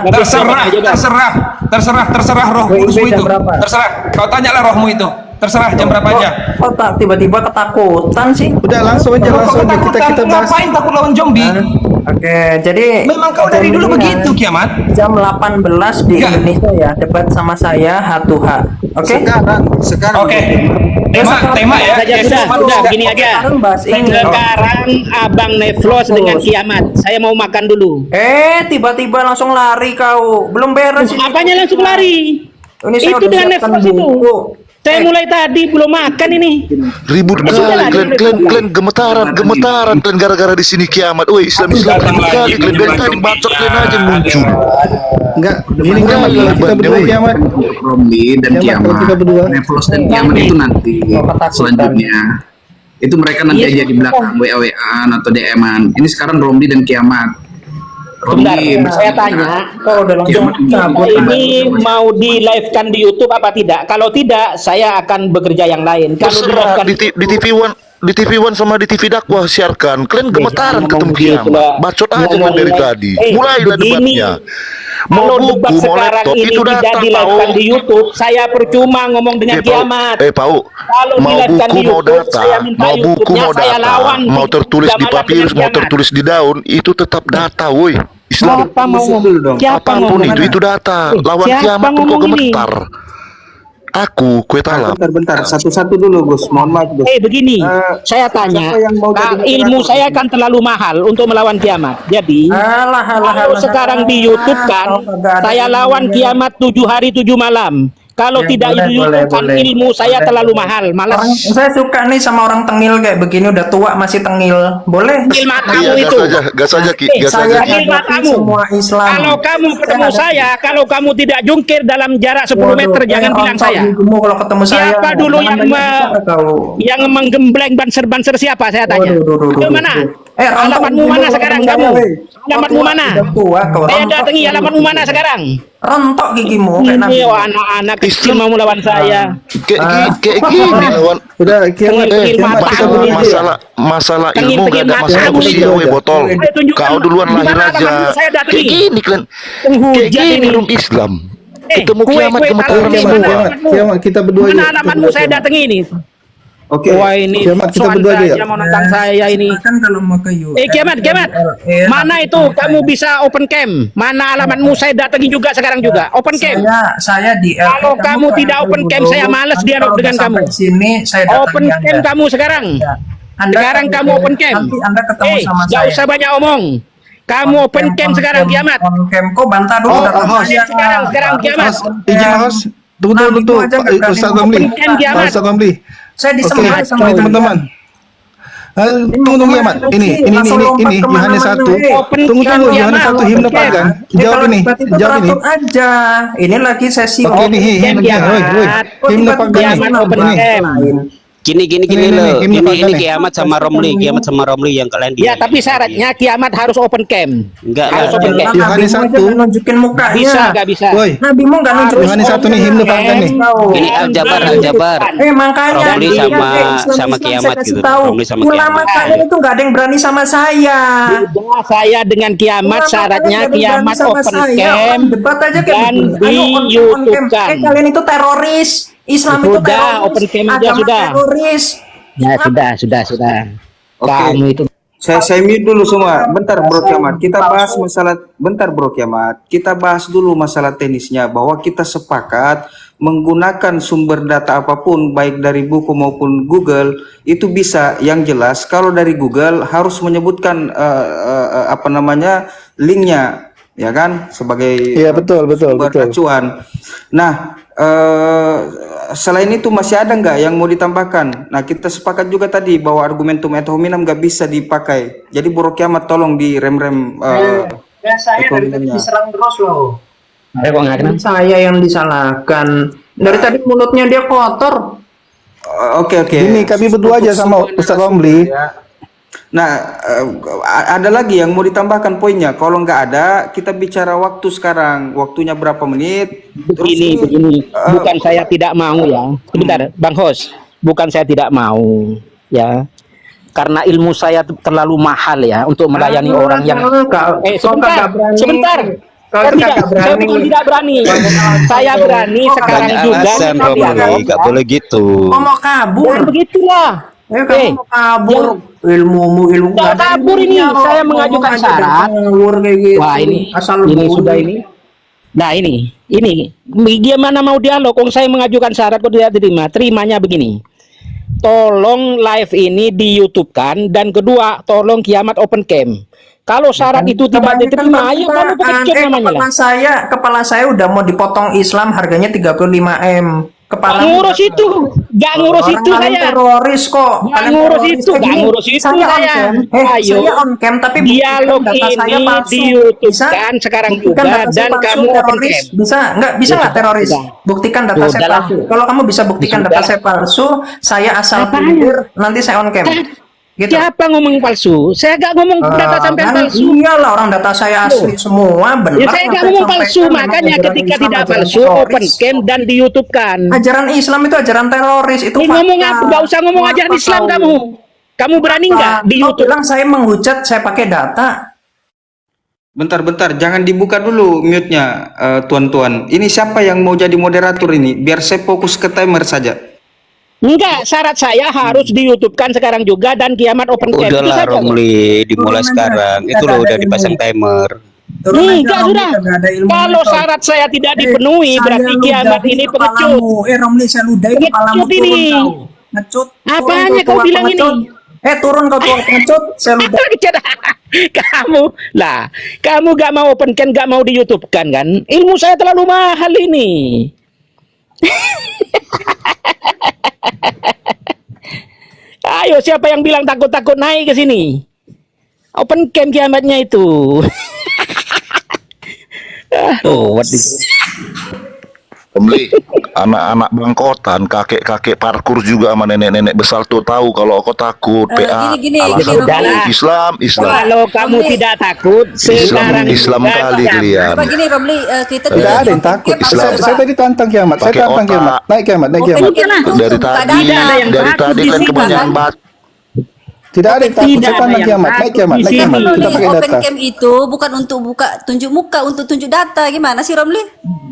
Terserah roh WIB kudusmu jam itu. berapa? Terserah. Kau tanyalah rohmu itu. Terserah jam berapa aja. Kok tak tiba-tiba ketakutan sih? Udah langsung aja kita bahas. Ngapain takut lawan zombie? Oke, jadi Memang kau dari dulu jam begitu, kiamat. jam 18 di Enggak. Indonesia ya, debat sama saya hatuha. Oke? sekarang Oke. Tema ya. Saja Yesus sudah manusia. gini aja. Sekarang bahas ini. Sekarang Abang Neflos dengan kiamat. Saya mau makan dulu. Tiba-tiba langsung lari kau. Belum beres ini. Apanya langsung lari? Ini saya Itu udah dengan siapkan Neflos itu. buku. Saya mulai tadi belum makan ini. Ribut Sudah lah, kalian gemetaran kalian gara-gara di sini kiamat. Woi, Islam Datang kali lagi, kalian dari tadi zombie. bacot kalian aja muncul. Enggak, ini kiamat kalau kita berdua kiamat. Romli dan Kiamat, kalau kita berdua. kiamat, Neflos dan kiamat itu nanti selanjutnya. Itu mereka nanti aja di belakang WA-WA-an atau DM-an. Ini sekarang Romli dan kiamat. Sebentar, Romli saya tanya. Kau udah langsung cabut. Ini mau di live kan di YouTube apa tidak? Kalau tidak, saya akan bekerja yang lain. Kalau di live Terserah kan di TV One, di TV One sama di TV dakwah siarkan. Kalian gemetaran ketemu kiamat. Bacot aja kalian dari tadi. Mulailah debatnya. Mau kalau buku, debat mau sekarang laptop, ini itu tidak datang di live kan Pau. di YouTube, saya percuma ngomong dengan kiamat. Pau, Kalau mau di-live-kan buku di mau YouTube, data, saya minta mau buku YouTube-nya, mau saya data, lawan mau tertulis di jamaah papirus, dengan mau kiamat. tertulis di daun, itu tetap data, woi. Islam Siapa mau ngomong? Siapa apapun ngomong? itu data. Lawan Siapa kiamat pun kok ngomong ini? gemetar. Aku, kue talam. bentar, satu-satu dulu Gus. Mohon maaf Gus. Begini, saya tanya, siapa yang mau jadi ilmu moderator? saya kan terlalu mahal untuk melawan kiamat. Jadi, kalau sekarang di YouTube kan, saya lawan kiamat 7 hari 7 malam. Kalau Ya, tidak boleh, di YouTube kan boleh. ilmu saya Boleh, terlalu boleh. mahal. Malas Saya suka nih sama orang tengil kayak begini, udah tua masih tengil. Boleh? tengil matamu Iya, itu. gas aja Ki, gas Saya aja Ki. Tengil hadapi matamu. semua Islam. Kalau kamu ketemu hadapi. saya, kalau kamu tidak jungkir dalam jarak 10 meter, Waduh, jangan bilang ontok saya. gigimu kalau ketemu saya. Siapa dulu Jangan yang banyak bicara kau. yang menggembleng banser-banser siapa saya tanya? Waduh, Itu mana? rontok Alamatmu gigimu mana kalau sekarang ketemu kamu? saya, weh. Alamatmu Kau tua, mana? udah tua kau, Saya rontok datangi gigimu. alamatmu mana sekarang? Rontok gigimu kayak Nabi. Ini anak-anak kecil mau melawan saya. Kayak gini lawan. Udah kiamat Tengil kiamat mata kita aku berdua. ini. Masalah Tengil- ilmu gak tengil ada mata masalah aku usia ini. weh botol. Ayo tunjukkan Kau duluan di mana lahir aja. alamatmu, saya datangi. Kayak gini kalian. Penghujat Kayak gini ini. rum Islam. Eh, Ketemu kue- kiamat kue gemetaran tahu di Kiamat, mana? semua. kiamat kita berdua Mana aja. alamatmu saya datangi ini? Oke. Wah ini Kiamat, kita soal berdua aja ya? aja mau nentang saya ini. Kan kalau mau ke UN, Kiamat, mana itu kamu bisa open cam? Mana alamatmu? Saya datangin juga sekarang juga. Open cam. Saya di LP, Kalau kamu ke tidak LP open cam, dulu. saya males Nanti dialog kalau dengan udah kamu. sampai sini, saya Open datangi cam Anda. kamu sekarang. Ya. Anda Sekarang kalau kamu open cam. Nanti Anda ketemu sama Gak saya. usah banyak omong. Kamu open cam sekarang, Kiamat. On cam kok bantah dulu data host. saya. Sekarang, Kiamat. Izin host. Tunggu aja nggak berani Ustaz ngomong. Ramli. Kan, Kiamat. Pak Ustaz Ramli. Saya Oke, disembah sama teman-teman. Tunggu Kiamat. Ini Yohanes 1. Tunggu Yohanes 1 himne pagan. Jawab ini. Jawab ini. aja. Ini lagi sesi. Oke, ini himne himne pagan Kiamat open ini. cam. Gini Ini, loh. himne pagan Ini nih. Kiamat sama Romli yang kalian Ya, tapi syaratnya Kiamat harus open cam. enggak Harus lah. open cam. Yohanes 1. Nunjukin mukanya. Bisa, nggak bisa. Woi, Nabi mau nggak nunjukin. Yohanes 1 nih himne pagan nih. Ini Al-Jabar. Makanya Romli dia sama- kayak Islam, sama Islam, Kiamat saya kasih gitu. tahu. Romli sama Ulama Kiamat. kalian itu nggak ada yang berani sama saya. Udah, saya dengan Kiamat Ulama syaratnya kalian nggak ada yang Kiamat berani sama open saya. cam Orang debat aja kayak dan begini. Ayo, on cam. di-YouTube-kan. Kalian itu teroris. Islam itu Sudah, teroris. open cam aja Agama sudah. teroris. Ya sudah. Oke. Kamu itu Saya mute dulu semua. Bentar Bro Kiamat. Kita bahas masalah bentar Bro Kiamat. Kita bahas dulu masalah teknisnya bahwa kita sepakat menggunakan sumber data apapun baik dari buku maupun Google itu bisa. Yang jelas kalau dari Google harus menyebutkan apa namanya linknya, ya kan, sebagai Iya, betul. sumber acuan. Nah, selain itu masih ada nggak yang mau ditambahkan? Nah, kita sepakat juga tadi bahwa argumentum ad hominem nggak bisa dipakai. Jadi Bro Kiamat tolong di rem-rem. Saya dari tadi diserang terus loh. kok Saya yang disalahkan. Dari tadi mulutnya dia kotor. Oke. Ini kami berdua aja sama Ustaz Ramli. Nah, ada lagi yang mau ditambahkan poinnya? Kalau nggak ada, kita bicara waktu sekarang. Waktunya berapa menit? begini. Bukan saya tidak mau ya. Sebentar, Bang Hos. Bukan saya tidak mau ya. Karena ilmu saya terlalu mahal ya untuk melayani orang yang sebentar. Saya bukan tidak berani. Saya berani sekarang Banyak juga. alasan Romli, enggak boleh gitu. Mau kabur. Begitulah. Kamu mau kabur. Ilmu Nggak kabur ini. Saya mengajukan syarat. Gitu. Wah ini asal sudah ini. Nah ini gimana mau dialog? Kalau saya mengajukan syarat kok tidak diterima. Terimanya begini. Tolong live ini di YouTube-kan, dan kedua tolong Kiamat open cam. Kalau syarat itu tidak diterima, ayo kamu pengecut namanya lah. Kepala saya udah mau dipotong Islam, harganya 35M. Kepala ngurus itu, nggak ngurus itu saya. Teroris kok. Nggak ngurus itu, nggak ngurus itu saya. Ayo, saya on cam tapi dialog data saya ini palsu. di YouTube-kan sekarang juga, dan kamu open cam. Bisa nggak teroris? Buktikan data saya Udahlah. palsu. Kalau kamu bisa buktikan data saya palsu, saya asal pinggir, nanti saya on cam. Gitu. Siapa ngomong palsu? Saya nggak ngomong data sampai palsu. Iyalah, orang data saya asli semua, benar. Ya saya nggak ngomong palsu, makanya ketika tidak palsu open cam dan di YouTube kan. Ajaran Islam itu ajaran teroris, itu Ini ngomong apa? Nggak usah ngomong ajaran Islam kamu. Kamu berani nggak di YouTube? Bilang saya menghujat, saya pakai data. Bentar, jangan dibuka dulu mute-nya, tuan-tuan. Ini siapa yang mau jadi moderator ini? Biar saya fokus ke timer saja. Enggak, syarat saya harus di YouTube kan sekarang juga, dan Kiamat open cam. Udahlah Romli, dimulai sekarang. Itu loh udah dipasang timer. Enggak sudah. Kalau syarat saya tidak dipenuhi, berarti Kiamat ini pengecut. Romli, saya ludahi kepalamu ini. Ngecut. Apanya kau bilang ini? Turun kau tua pengecut, saya ludahi. Kamu gak mau open cam, gak mau di YouTube kan? Ilmu saya terlalu mahal ini. Ayo, siapa yang bilang takut-takut naik ke sini? Open cam Kiamatnya itu. Romli, anak-anak bangkotan, kakek-kakek parkur juga sama nenek-nenek besar tuh tahu kalau aku takut PA. Gini, alasan Romli. Islam. Kalau kamu Romli. tidak takut, sekarang Islam juga kali jangan. kalian. Begini Romli, kita Tidak ada yang takut. Saya tadi tantang Kiamat. Saya Pakai tantang otak. Kiamat. Naik Kiamat. Dari tadi kan kebanyakan baca. Tidak ada yang takut. Tidak Saya ada tantang yang Kiamat. Naik takut Kiamat. di Naik sini. Kiamat. Kita pakai Open data. cam itu bukan untuk buka tunjuk muka, untuk tunjuk data. Gimana sih Romli?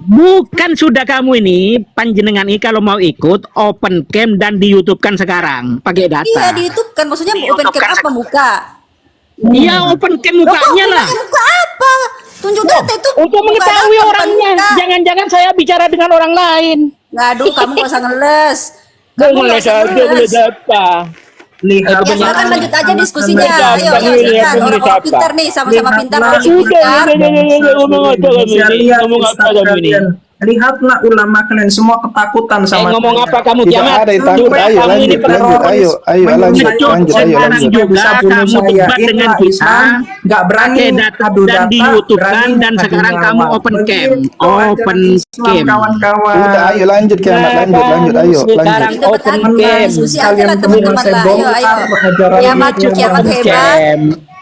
Bukan sudah kamu ini panjenengan ini kalau mau ikut open cam dan di YouTube kan sekarang pakai data. Iya di YouTube kan, maksudnya open cam apa muka? Iya open cam mukanya lah. Muka apa? Tunjuk data itu. Untuk mengetahui orangnya. Jangan-jangan saya bicara dengan orang lain. Aduh, kamu gak usah ngeles. Kamu gak Ngeles usah aja, ngeles apa? Lihat Ya silakan lanjut aja diskusinya. Ayo silakan. Orang-orang pintar nih, sama-sama pintar. Ngomong apa kamu ini? Lihatlah ulama kalian semua ketakutan sama ngomong apa kamu Tidak kiamat? ada yang takut. Ayo lanjut, lanjut, ayo lanjut. Juga kamu debat dengan kita, nggak berani pakai data adu dan data, di YouTube kan, berani dan adu sekarang nyawa. kamu open cam, Begitu open ajaran Islam, cam. kawan-kawan. Udah, ayo lanjut kiamat, lanjut, ayo Sekarang lanjut. open Kita cam, diskusi aja lah teman-teman lah. Ayo, ayo. Kiamat, kiamat hebat.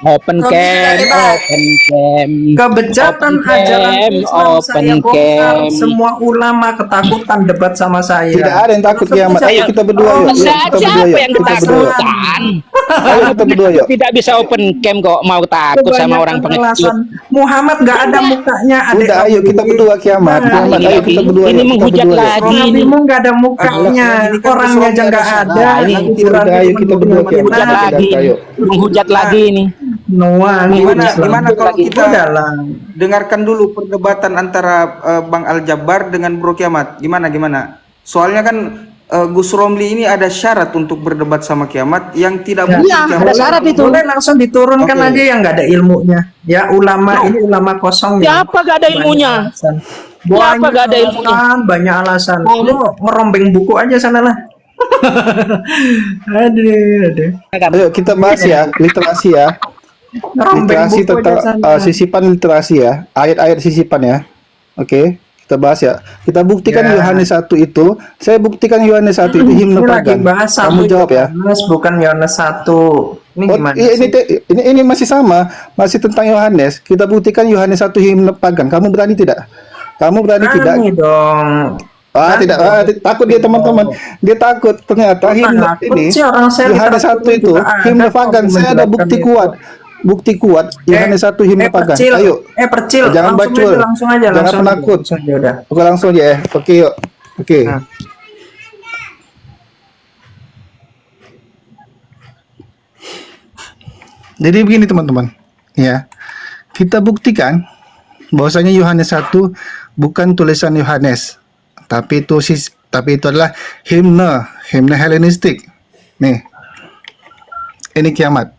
open Romi cam, juga hebat. open cam. Kebejatan Open ajaran cam, Islam open saya bongkar. cam. Semua ulama ketakutan debat sama saya. Tidak ada yang takut kiamat. Ayo kita berdua yuk. Siapa yang ketakutan? Ayo kita berdua yuk. Tidak bisa open cam kok mau takut sama orang pengecut. Alasan Muhammad nggak ada mukanya. Udah ayo kita berdua kiamat. Kiamat ayo kita berdua. Ini yuk, kita menghujat berdua, yuk. lagi. Nabimu nggak ada mukanya, orangnya aja nggak ada. Ini udah ayo kita berdua kiamat. Menghujat lagi, Ayo. menghujat lagi ini. Noah, Gimana kalau lagi. kita dalam dengarkan dulu perdebatan antara Bang Al Jabbar dengan Bro Kiamat? Gimana? Soalnya kan Gus Romli ini ada syarat untuk berdebat sama Kiamat yang tidak Ya, mungkin ada syarat itu. Boleh langsung diturunkan Oke. aja yang nggak ada ilmunya. Ya ulama ini ulama kosong. ya. Siapa gak ada ilmunya? Siapa gak ada ilmunya? Banyak alasan. Lu ngerombeng buku aja sana lah. aduh. Ayo kita bahas ya literasi ya. Ngerombeng Literasi buku aja tentang sana. sisipan literasi ya. Ayat-ayat sisipan ya. Oke. Kita bahas ya. Kita buktikan Ya. Yohanes 1 itu. Saya buktikan Yohanes 1 itu himne Ini lagi pagan. bahas Kamu jawab ya. Yohanes, bukan Yohanes 1. Ini Oh, gimana iya, sih? ini masih sama, masih tentang Yohanes. Kita buktikan Yohanes 1 himne pagan. Kamu berani tidak? Kamu berani tidak? Berani dong. Tidak. Takut dia teman-teman. Dia takut ternyata himne takut ini sih, orang saya Yohanes 1 literatur itu juga ada himne kok pagan. Saya ada menjelaskan bukti itu. kuat. Bukti kuat Yohanes 1 himne pagan. Percil. Ayo. Percil. Jangan Langsung bacul. aja, langsung aja. Jangan langsung penakut. aja, langsung aja udah. Oke, langsung aja ya. Oke, yuk. Oke. Nah. Jadi begini teman-teman, ya. Kita buktikan bahwasanya Yohanes 1 bukan tulisan Yohanes, tapi itu adalah himne Helenistik. Nih. Ini kiamat.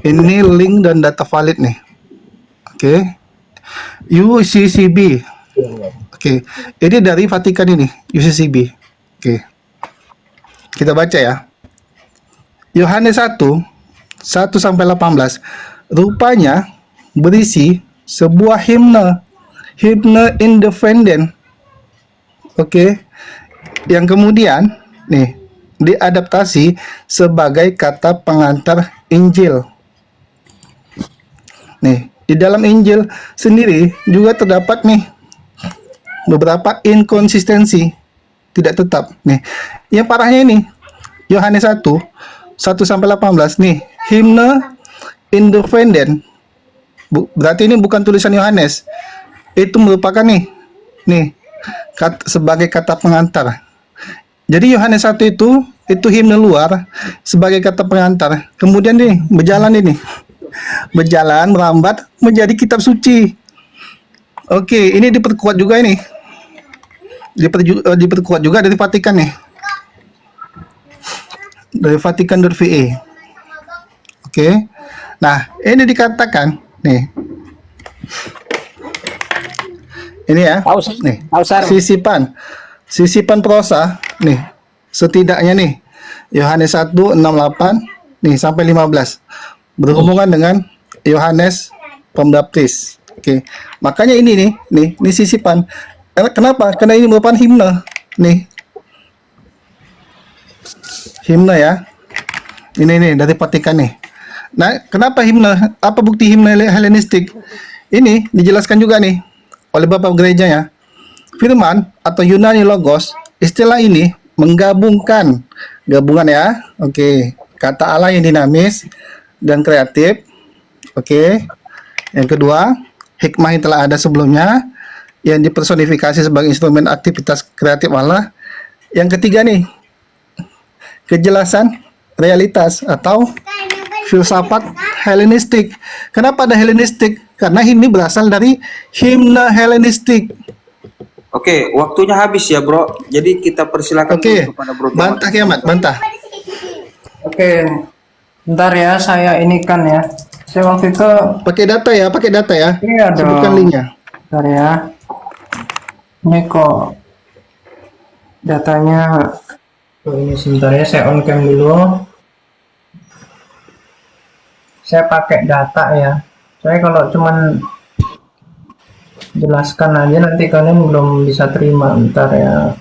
Ini link dan data valid nih. Oke. UCCB. Oke. Ini dari Vatikan ini, UCCB. Oke. Kita baca ya. Yohanes 1 sampai 18 rupanya berisi sebuah himne independen, oke, yang kemudian nih diadaptasi sebagai kata pengantar Injil. Nih di dalam Injil sendiri juga terdapat nih beberapa inkonsistensi, tidak tetap. Nih yang parahnya ini Yohanes 1 sampai 18 nih, himne independen. Berarti ini bukan tulisan Yohanes. Itu merupakan nih sebagai kata pengantar. Jadi Yohanes 1 itu himne luar sebagai kata pengantar. Kemudian nih berjalan merambat menjadi kitab suci. Oke, ini diperkuat juga ini. Diperkuat juga dari Vatikan nih. Dari Vatikan.va. Oke. Nah, ini dikatakan nih. Ini ya. Nih. Sisipan prosa nih. Setidaknya nih Yohanes 1:68 nih sampai 15 berhubungan dengan Yohanes Pembaptis. Oke. Makanya ini sisipan. Kenapa? Karena ini merupakan himne. Nih. Himne ya. Ini dari Vatikan nih. Nah, kenapa himne? Apa bukti himne Helenistik? Ini dijelaskan juga nih oleh Bapak Gerejanya. Firman atau Yunani Logos, istilah ini menggabungkan gabungan ya. Oke, kata Allah yang dinamis dan kreatif. Oke. Yang kedua, hikmah yang telah ada sebelumnya. yang dipersonifikasi sebagai instrumen aktivitas kreatif Allah. Yang ketiga nih, kejelasan realitas atau filsafat Helenistik. Kenapa ada Helenistik? Karena ini berasal dari himne Helenistik. Oke, waktunya habis ya bro. Jadi kita persilakan Oke, dulu kepada bro. bantah Kiamat, bantah. Oke, bentar ya, saya ini kan ya. Saya waktu itu pakai data ya. Iya dong. Sebutkan linknya. Bentar ya. Ini kok datanya. Oh, ini sebentar ya, saya on cam dulu. Saya pakai data ya. Saya kalau cuman jelaskan aja nanti kalian belum bisa terima. Bentar ya.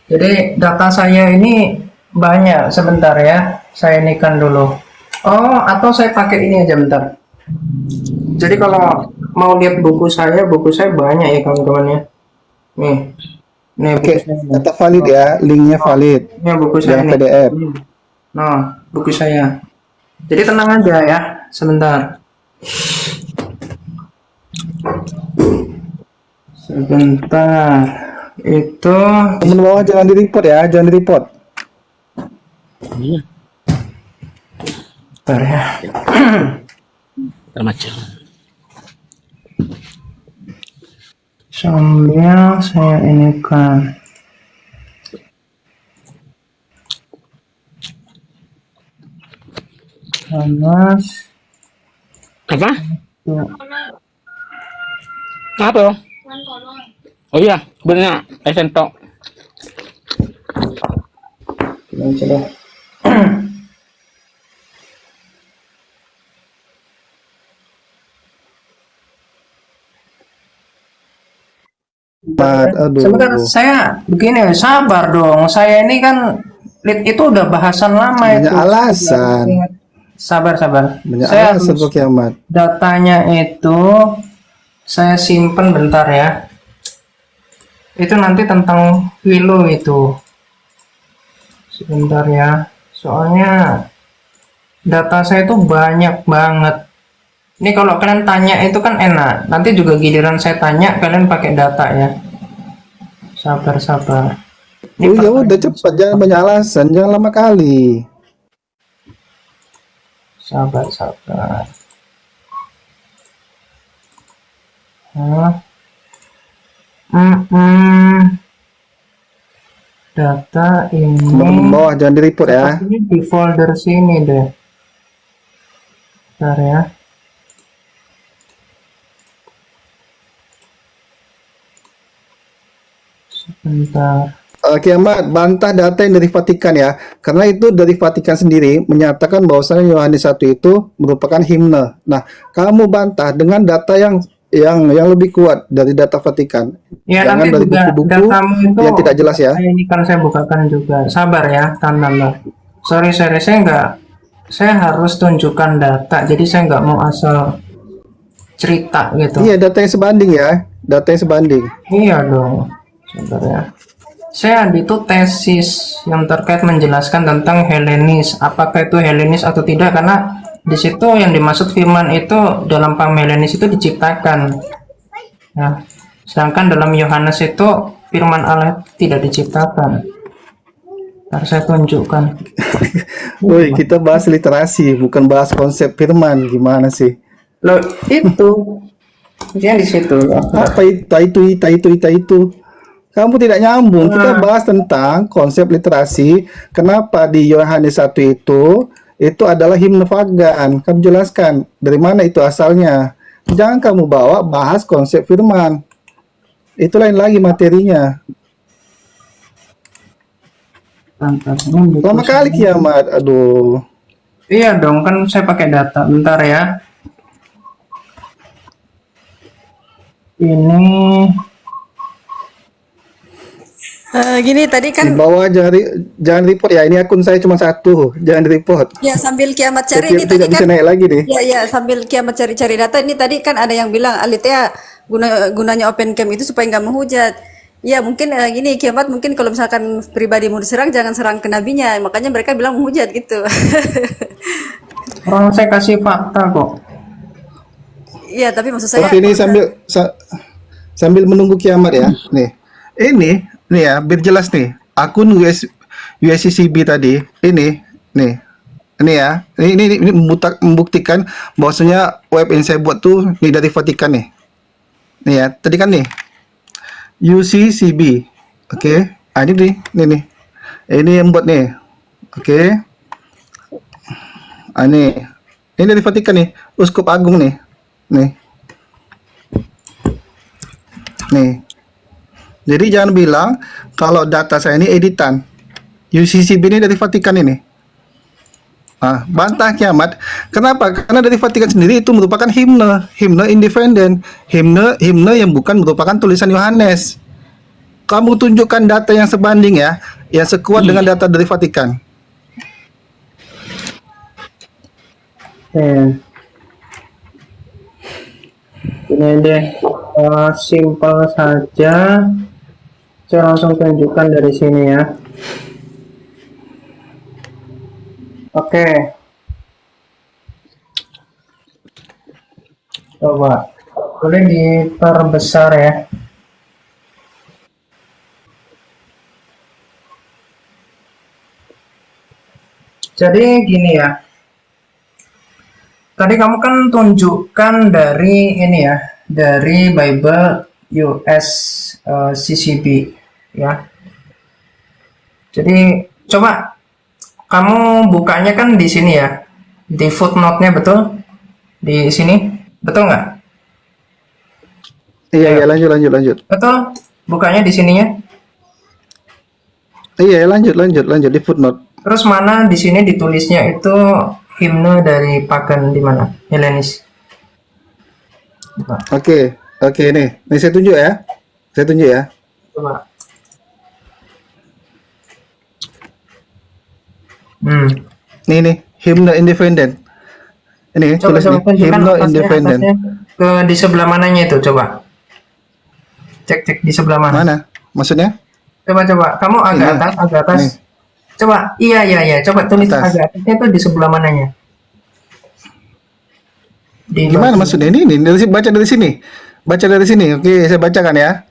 Jadi data saya ini banyak. Sebentar ya. Saya ini kan dulu. Oh, atau saya pakai ini aja bentar. Jadi kalau mau lihat buku saya banyak ya kawan-kawan ya. Nih Oke, data valid ya, linknya valid. Ini buku saya yang nih. PDF. Nah, buku saya. Jadi tenang aja ya, sebentar. Itu temen bawah jangan di report ya, jangan di report. Iya. Bentar ya. Termacam. Sambil saya ini kan. Panas. Apa? Ya. Apa? Oh iya, benar. Esentok. Coba. Aduh. Sebentar, saya begini, sabar dong. Saya ini kan itu udah bahasan lama Banyak itu. alasan. Sabar. Banyak Saya alasan harus kok Kiamat. datanya itu saya simpen bentar ya. Itu nanti tentang Philo itu. Sebentar ya. Soalnya data saya itu banyak banget. Ini kalau kalian tanya itu kan enak. Nanti juga giliran saya tanya kalian pakai data ya. Sabar. Oh ya udah cepat, jangan banyak alasan, jangan lama kali. Sabar. Data ini Bawah jangan di report ya. sepertinya di folder sini deh. Bentar ya. Sebentar. Kiamat, bantah data yang dari Vatikan ya, karena itu dari Vatikan sendiri menyatakan bahwasanya Yohanes 1 itu merupakan himne. Nah, kamu bantah dengan data yang lebih kuat dari data Vatikan. Ya, Jangan nanti dari juga buku-buku datamu itu yang tidak jelas ya. Ini kan saya bukakan juga. Sabar ya, tambah. Sorry, saya harus tunjukkan data. Jadi saya nggak mau asal cerita gitu. Iya, data yang sebanding ya, data yang sebanding. Iya dong. Sebentar ya. Saya itu tesis yang terkait menjelaskan tentang Helenis. Apakah itu Helenis atau tidak? Karena di situ yang dimaksud firman itu dalam paham Helenis itu diciptakan. Nah, sedangkan dalam Yohanes itu firman Allah tidak diciptakan. Harus saya tunjukkan. Woi, kita bahas literasi, bukan bahas konsep firman. Gimana sih? Loh, itu. Dia di situ. Apa itu? Kamu tidak nyambung. Kita bahas tentang konsep literasi. Kenapa di Yohanes 1 itu adalah himne pagan. Kamu jelaskan dari mana itu asalnya. Jangan kamu bawa bahas konsep firman. Itu lain lagi materinya. Lama kali Kiamat. Aduh. Iya dong, kan saya pakai data. Bentar ya. Ini Gini tadi kan di bawah jangan report ya. Ini akun saya cuma satu. Jangan di report. ya sambil Kiamat Saya cari ini tadi tidak bisa kan naik lagi nih. ya sambil Kiamat cari-cari data ini tadi kan ada yang bilang Alitea gunanya open cam itu supaya nggak menghujat. Ya mungkin gini Kiamat mungkin kalau misalkan pribadi mau diserang jangan serang ke nabinya, makanya mereka bilang menghujat gitu. orang saya kasih fakta kok. Iya tapi maksud saya Oke, ini sambil menunggu kiamat ya. Nih ya, biar jelas nih. Akun USCCB tadi, ini ya. Ini membuktikan bahwasanya web yang saya buat tuh nih dari Vatikan nih. Nih ya, tadi kan nih UCCB. Oke. Ini nih. Ini yang buat nih. Oke. Ini dari Vatikan nih, Uskup Agung nih. Nih. Jadi jangan bilang kalau data saya ini editan. UCCB ini dari Vatikan ini. Bantah kiamat. Kenapa? Karena dari Vatikan sendiri itu merupakan himne independen, himne yang bukan merupakan tulisan Yohanes. Kamu tunjukkan data yang sebanding ya, yang sekuat dengan data dari Vatikan. Ini deh, simpel saja. Saya langsung tunjukkan dari sini ya. Oke. Coba, boleh diperbesar ya. Jadi gini ya. Tadi kamu kan tunjukkan dari ini ya, dari Bible US CCB ya. Jadi coba kamu bukanya kan di sini ya, di footnote-nya, betul? Di sini, betul nggak? Iya, lanjut. Betul? Bukanya di sininya? Iya, lanjut di footnote. Terus mana di sini ditulisnya itu himne dari pagan di mana? Helenis. Oke, nih saya tunjuk ya. Coba. Nih, himne independen. Ini Coba tulis nih, himne independen. Ke di sebelah mananya itu, coba. Cek di sebelah mana? Mana? Maksudnya? Coba. Kamu agak atas. Nih. Coba, iya. Coba tulis Atas. agak atasnya itu di sebelah mananya? Gimana maksudnya? Ini baca dari sini. Oke, saya bacakan ya.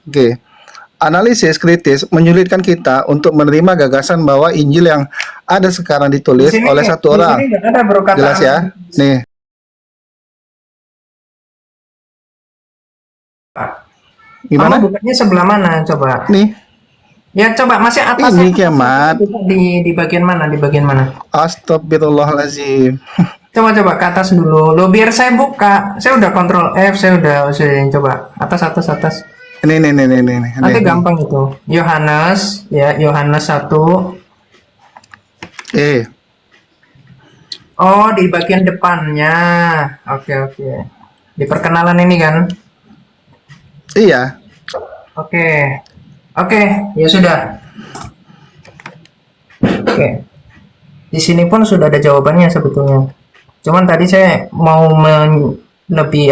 Oke. Analisis kritis menyulitkan kita untuk menerima gagasan bahwa Injil yang ada sekarang ditulis oleh satu orang. Di sini nggak ada perkataan. Jelas ya? Nih. Gimana? Kamu bukanya sebelah mana? Coba. Nih. Ya coba, masih atasnya. Ini kiamat. Di bagian mana? Astagfirullahaladzim. Coba ke atas dulu. Lo biar saya buka. Saya udah kontrol F, saya udah coba. Atas. Ini. Nanti gampang itu. Yohanes 1. Oh, di bagian depannya. Oke. Di perkenalan ini kan? Iya. Oke, ya sudah. Oke. Di sini pun sudah ada jawabannya sebetulnya. Cuman tadi saya mau lebih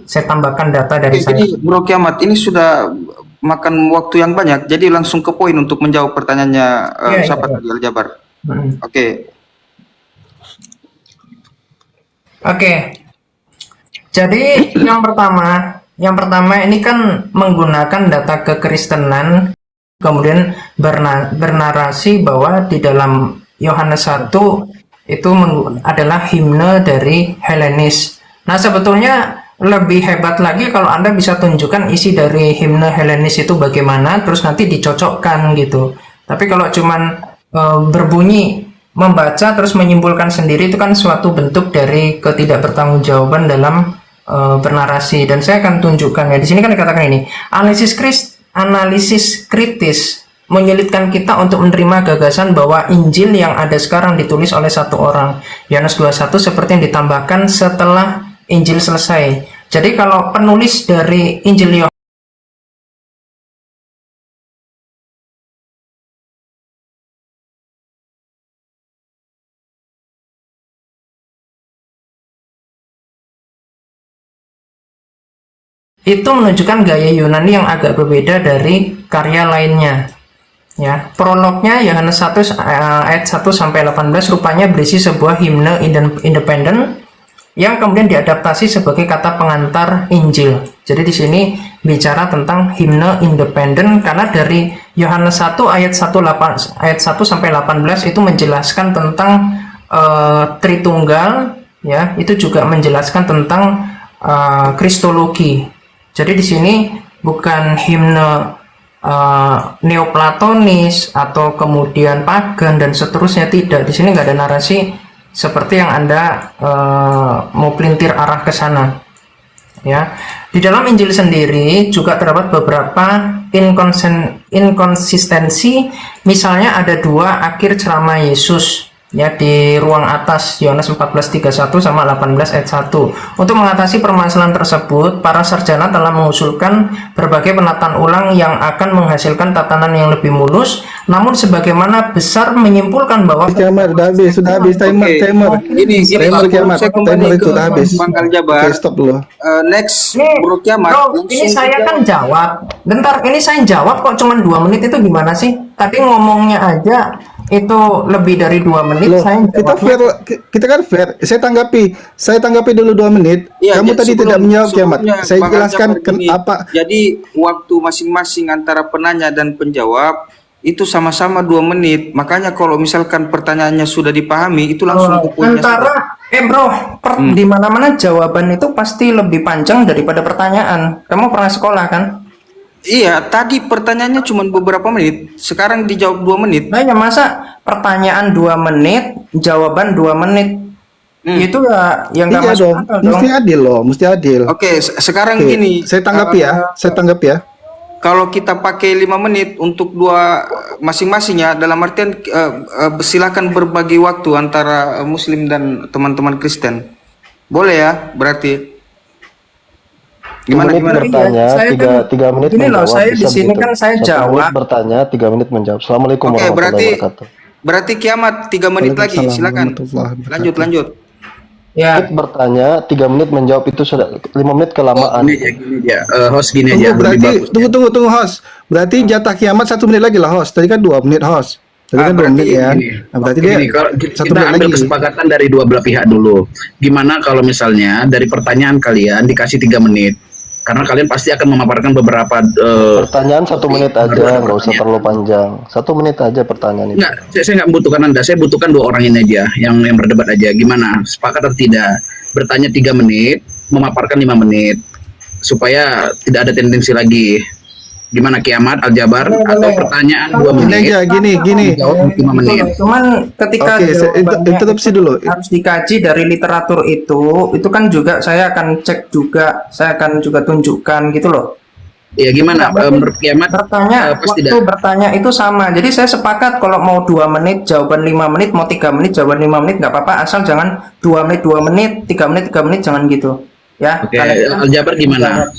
saya tambahkan data dari saya. Jadi Bro Kiamat ini sudah makan waktu yang banyak, jadi langsung ke poin untuk menjawab pertanyaannya sahabat tadi Aljabar. Oke. Jadi yang pertama ini kan menggunakan data kekristenan, kemudian bernarasi bahwa di dalam Yohanes 1 itu adalah himne dari Helenis. Nah, sebetulnya lebih hebat lagi kalau Anda bisa tunjukkan isi dari himne Helenis itu bagaimana, terus nanti dicocokkan gitu. Tapi kalau cuman berbunyi, membaca terus menyimpulkan sendiri, itu kan suatu bentuk dari ketidakbertanggungjawaban dalam bernarasi. Dan saya akan tunjukkan ya. Di sini kan dikatakan ini, analisis kritis menyulitkan kita untuk menerima gagasan bahwa Injil yang ada sekarang ditulis oleh satu orang. Yohanes 21 seperti yang ditambahkan setelah Injil selesai. Jadi kalau penulis dari Injil itu menunjukkan gaya Yunani yang agak berbeda dari karya lainnya. Ya, prolognya Yohanes 1 ayat 1 sampai 18 rupanya berisi sebuah himne independen yang kemudian diadaptasi sebagai kata pengantar Injil. Jadi di sini bicara tentang himne independen karena dari Yohanes 1 ayat 1 sampai 18 itu menjelaskan tentang Tritunggal, ya, itu juga menjelaskan tentang Kristologi. Jadi di sini bukan himne neoplatonis atau kemudian pagan dan seterusnya, tidak. Di sini nggak ada narasi seperti yang Anda mau pelintir arah ke sana. Ya, di dalam Injil sendiri juga terdapat beberapa inkonsistensi. Misalnya ada 2 akhir ceramah Yesus, ya, di ruang atas Yohanes 14:31 sama 18 ayat 1. Untuk mengatasi permasalahan tersebut, para sarjana telah mengusulkan berbagai penataan ulang yang akan menghasilkan tatanan yang lebih mulus. Namun sebagaimana besar menyimpulkan bahwa Kiamat sudah habis timer. Ini Timer Kiamat, saya kembali timer itu ke udah habis. Bang Aljabar. Oke, stop dulu. Next, Nih, Bro Kiamat. bro, ini saya kan jawab. Bentar, ini saya jawab kok cuma 2 menit, itu gimana sih? Tadi ngomongnya aja itu lebih dari 2 menit. Loh, Saya kita jawabnya- fair, kita kan fair. Saya tanggapi dulu 2 menit. Iya, Kamu tadi tidak menjawab Kiamat. sebelumnya Saya Bang jelaskan Aljabar gini, apa. Jadi waktu masing-masing antara penanya dan penjawab itu sama-sama 2 menit. Makanya kalau misalkan pertanyaannya sudah dipahami, itu langsung ke poinnya. antara bro, di mana-mana jawaban itu pasti lebih panjang daripada pertanyaan. Kamu pernah sekolah kan? Iya, tadi pertanyaannya cuma beberapa menit. Sekarang dijawab 2 menit. Nah, ya masa pertanyaan 2 menit, jawaban 2 menit. Itu ya yang nggak Iya masuk dong, akal mesti adil loh, mesti adil. Oke, sekarang Oke, gini. saya tanggapi ya, Kalau kita pakai 5 menit untuk 2 masing-masing ya, dalam artian silakan berbagi waktu antara Muslim dan teman-teman Kristen. Boleh ya, berarti. Gimana? Bertanya, Saya kan- 3 menit gini loh, menjawab. saya di bisa sini begitu. kan saya 1 jawab. menit bertanya, 3 menit menjawab. Assalamualaikum Oke, warahmatullahi wabarakatuh. berarti Kiamat 3 menit lagi, Waalaikumsalam silakan. warahmatullahi wabarakatuh. Lanjut. Ya, Menit bertanya, 3 menit menjawab itu sudah 5 menit kelamaan. Gini aja, host gini Tunggu, aja. lebih berarti bagus. tunggu host. Berarti jatah Kiamat 1 menit lagi lah host. Tadi kan 2 menit host. Tadi kan 2 berarti menit ya. gini. Nah, berarti Gini, dia kalau 1 kita menit ambil lagi. kesepakatan dari dua belah pihak dulu. Gimana kalau misalnya dari pertanyaan kalian dikasih 3 menit? Karena kalian pasti akan memaparkan beberapa Pertanyaan 1 menit aja, nggak usah terlalu panjang. 1 menit aja pertanyaan itu. Enggak, saya nggak membutuhkan Anda. Saya butuhkan 2 orang ini aja yang berdebat aja. Gimana? Sepakat atau tidak? Bertanya 3 menit, memaparkan 5 menit supaya tidak ada tendensi lagi. Gimana Kiamat, Aljabar, atau pertanyaan 2 Gini menit? aja, gini. Jawab 5 menit. cuman ketika Oke, saya jawabannya interupsi dulu. harus dikaji dari literatur itu kan juga saya akan cek juga, saya akan juga tunjukkan gitu loh. Ya gimana? Berarti Menurut Kiamat, bertanya, pasti waktu bertanya itu sama. Jadi saya sepakat kalau mau 2 menit jawaban 5 menit, mau 3 menit jawaban 5 menit nggak apa-apa, asal jangan 2 menit 2 menit, 3 menit 3 menit, jangan gitu. Ya. Oke, Kalian Aljabar gimana?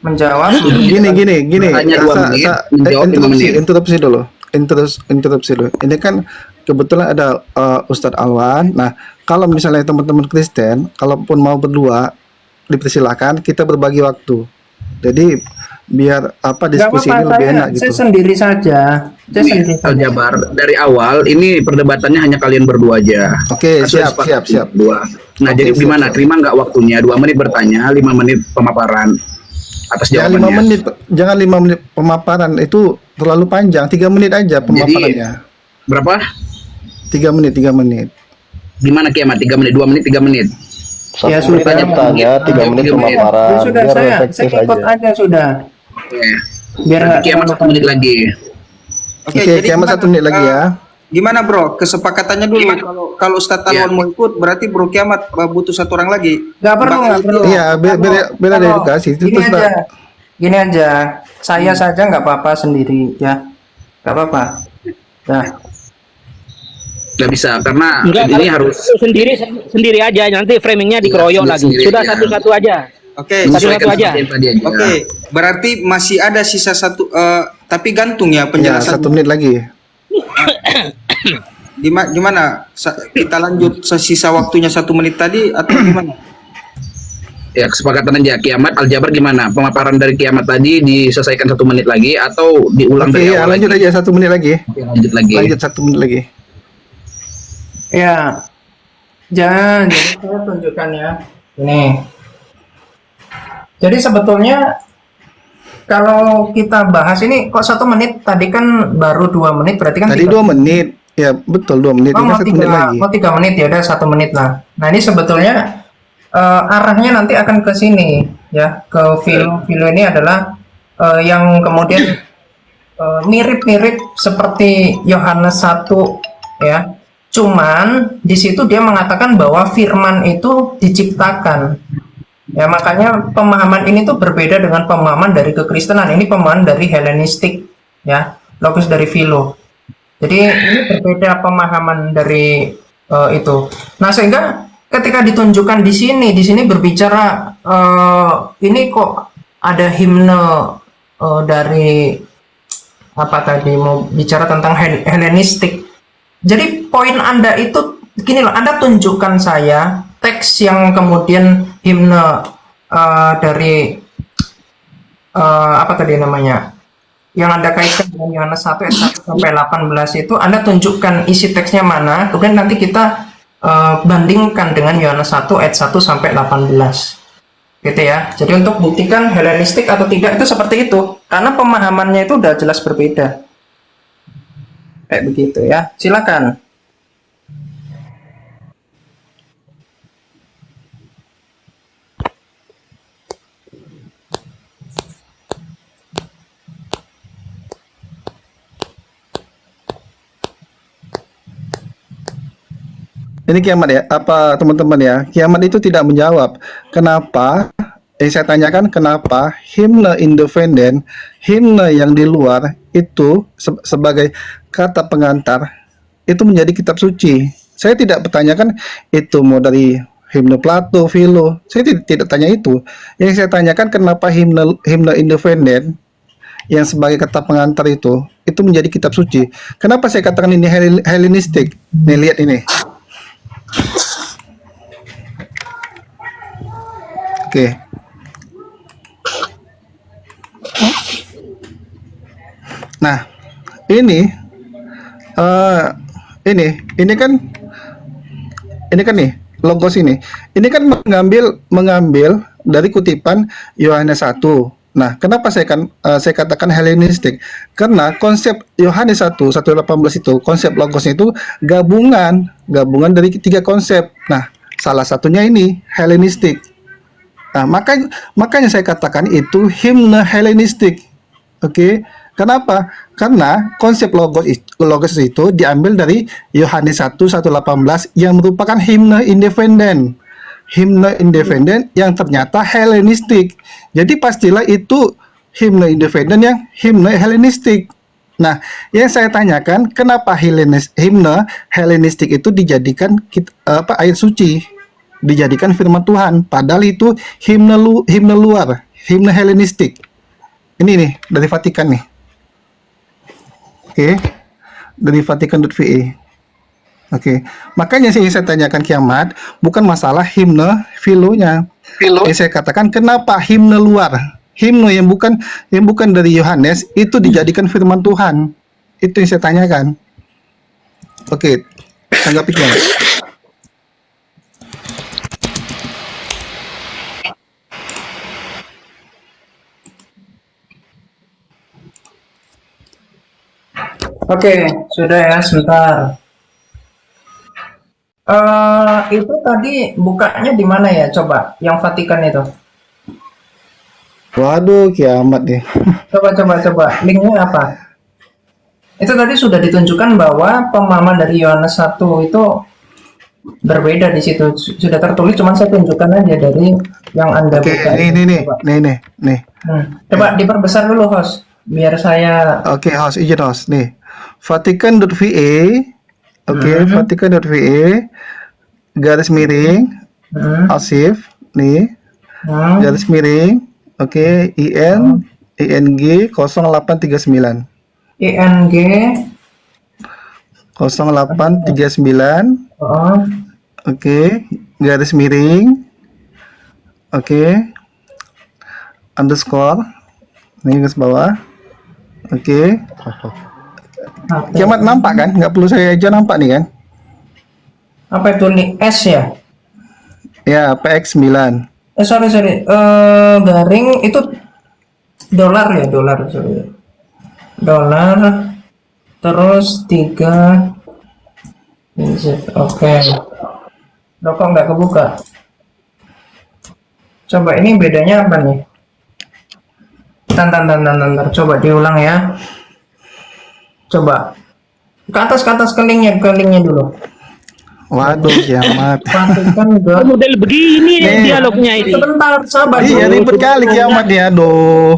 menjawab. Gini. Bertanya 2 menit, menjawab 5 menit. Interupsi dulu. Ini kan kebetulan ada Ustadz Alwan. Nah, kalau misalnya teman-teman Kristen, kalaupun mau berdua, dipersilakan kita berbagi waktu. Jadi biar diskusi ini lebih enak gitu. Saya sendiri saja. Aljabar, dari awal ini perdebatannya hanya kalian berdua aja. Oke, Kan sudah siap. sepakat berdua. Nah, Oke, jadi siap, gimana? siap. Terima nggak waktunya? 2 menit bertanya, 5 menit pemaparan atas Jangan 5 jawabannya. menit, jangan 5 menit pemaparan, itu terlalu panjang. 3 menit aja pemaparannya. Berapa? 3 menit. Gimana Kiamat? 3 menit, 2 menit, 3 menit. 1 Ya, menit sudah. bertanya, 3 menit Ya, pemaparan. Ya sudah, Biar saya efektif ikut aja. aja sudah. Oke. Biar Berarti Kiamat 1 menit lagi. Oke, Kiamat 1 menit lagi ya. Gimana Bro? Kesepakatannya dulu. Kalau Ustadz Alwan mau ikut, berarti Bro Kiamat butuh 1 orang lagi. Nggak perlu. Iya, biar ada edukasi. Itu Gini terserah. aja. Gini aja. Saya saja nggak apa-apa sendiri ya. Nggak apa-apa. Nah, Nggak bisa, karena Enggak, ini kalau harus sendiri aja, nanti framingnya dikeroyok lagi. sendiri Sudah aja. satu-satu aja. Oke, Satu-satu aja. seperti yang tadi aja. Oke, berarti masih ada sisa 1, tapi gantung ya Ya, penjelasan. 1 menit lagi. Gimana? Kita lanjut sisa waktunya 1 menit tadi atau gimana? Ya, kesepakatan aja. Kiamat, Aljabar gimana? Pemaparan dari Kiamat tadi diselesaikan 1 menit lagi atau diulang Oke, dari ya, awal lanjut lagi? aja 1 menit lagi. Oke, lanjut lagi. Lanjut 1 menit lagi. ya. Jadi saya tunjukkan ya. Ini. Jadi sebetulnya kalau kita bahas ini kok 1 menit, tadi kan baru 2 menit, berarti kan Tadi 2 menit. Ya, betul 2 menit. Oh, Ini mau 1 menit lagi. 3 menit ya udah 1 menit lah. Nah ini sebetulnya arahnya nanti akan ke sini ya, ke Philo ini adalah yang kemudian mirip-mirip seperti Yohanes 1 ya. Cuman di situ dia mengatakan bahwa firman itu diciptakan. Ya makanya pemahaman ini tuh berbeda dengan pemahaman dari kekristenan. Ini pemahaman dari Helenistik ya, logos dari Philo. Jadi ini berbeda pemahaman dari itu. Nah sehingga ketika ditunjukkan di sini berbicara ini kok ada himne dari apa tadi, mau bicara tentang Helenistik. Jadi poin Anda itu gini loh, Anda tunjukkan saya teks yang kemudian himne dari apa tadi namanya, yang Anda kaitkan dengan Yohanes 1 ayat 1 sampai 18 itu, Anda tunjukkan isi teksnya mana, kemudian nanti kita bandingkan dengan Yohanes 1 ayat 1 sampai 18. Gitu ya. Jadi untuk buktikan Helenistik atau tidak itu seperti itu. Karena pemahamannya itu udah jelas berbeda. Kayak begitu ya. Silakan. Ini kiamat ya, apa teman-teman ya? Kiamat itu tidak menjawab. Kenapa? Saya tanyakan kenapa himne independen, himne yang di luar itu sebagai kata pengantar itu menjadi kitab suci. Saya tidak bertanyakan itu mau dari himne Plato, Philo. Saya tidak tanya itu. Yang saya tanyakan kenapa himne independen yang sebagai kata pengantar itu menjadi kitab suci. Kenapa saya katakan ini Helenistik? Nih lihat ini. Oke. Nah, ini kan nih logos ini. Ini kan mengambil dari kutipan Yohanes 1. Nah, kenapa saya katakan Helenistik? Karena konsep Yohanes 1:18 itu, konsep logosnya itu gabungan dari 3 konsep. Nah, salah satunya ini Helenistik. Nah, makanya saya katakan itu himne Helenistik. Oke. Kenapa? Karena konsep logos itu diambil dari Yohanes 1:18 yang merupakan himne independen. Himne independen yang ternyata Helenistik. Jadi pastilah itu himne independen yang himne Helenistik. Nah, yang saya tanyakan kenapa himne Helenistik itu dijadikan ayat suci, dijadikan firman Tuhan, padahal itu himne luar, himne Helenistik. Ini nih dari Vatikan nih. Oke. Dari Vatikan.va. Oke, makanya saya tanyakan kiamat bukan masalah himne Philonya. Saya katakan kenapa himne luar, himne yang bukan dari Yohanes itu dijadikan firman Tuhan. Itu yang saya tanyakan. Oke, tanggapi kiamat. Oke, sudah ya, sebentar. Itu tadi bukanya di mana ya? Coba, yang Vatikan itu. Waduh, kiamat deh. Coba. Linknya apa? Itu tadi sudah ditunjukkan bahwa pemahaman dari Yohanes 1 itu berbeda di situ. Sudah tertulis, cuman saya tunjukkan aja dari yang Anda buka. Nih. Coba diperbesar dulu, host. Biar saya... Oke, host, izin host. Nih, Vatikan.va. Oke, Vatikan.va garis miring arsip nih garis miring ING 0839 ING 0839 garis miring underscore nih garis bawah. Kiamat nampak kan? Nggak perlu saya aja nampak nih kan? Apa itu nih S ya? Ya, PX9. Sorry. Garing itu dolar ya, dolar. Sorry. Dolar. Terus 3. Oke. Loh, kok nggak kebuka? Coba ini bedanya apa nih? Tantar. Coba diulang ya. Coba. Ke atas ke linknya dulu. Waduh, kiamat. Model begini dialognya ini. Sebentar, sabar. Iya, ribet kali kiamat ya, aduh.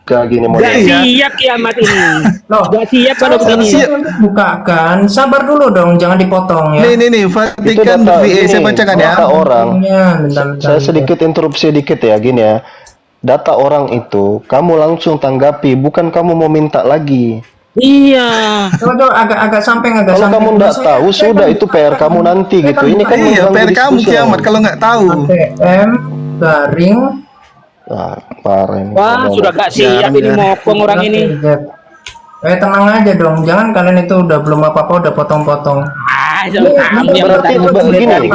Kayak gini Gak siap kiamat ini. Gak siap kalau begini. Bukakan, sabar dulu dong, jangan dipotong ya. Nih, Vatikan VA, saya bacakan ya. Data orang. Bentar. Saya sedikit interupsi dikit ya, gini ya. Data orang itu kamu langsung tanggapi, bukan kamu mau minta lagi. Iya. Coba agak samping. Kalau kamu nggak tahu, sudah itu PR kamu nanti gitu. Ini kan iya, PR kamu kiamat kalau nggak tahu. ATM garing. Parah ini. Wah, sudah gak siap ini mopong orang ini. Tenang aja dong, jangan kalian itu udah belum apa-apa udah potong-potong. Berarti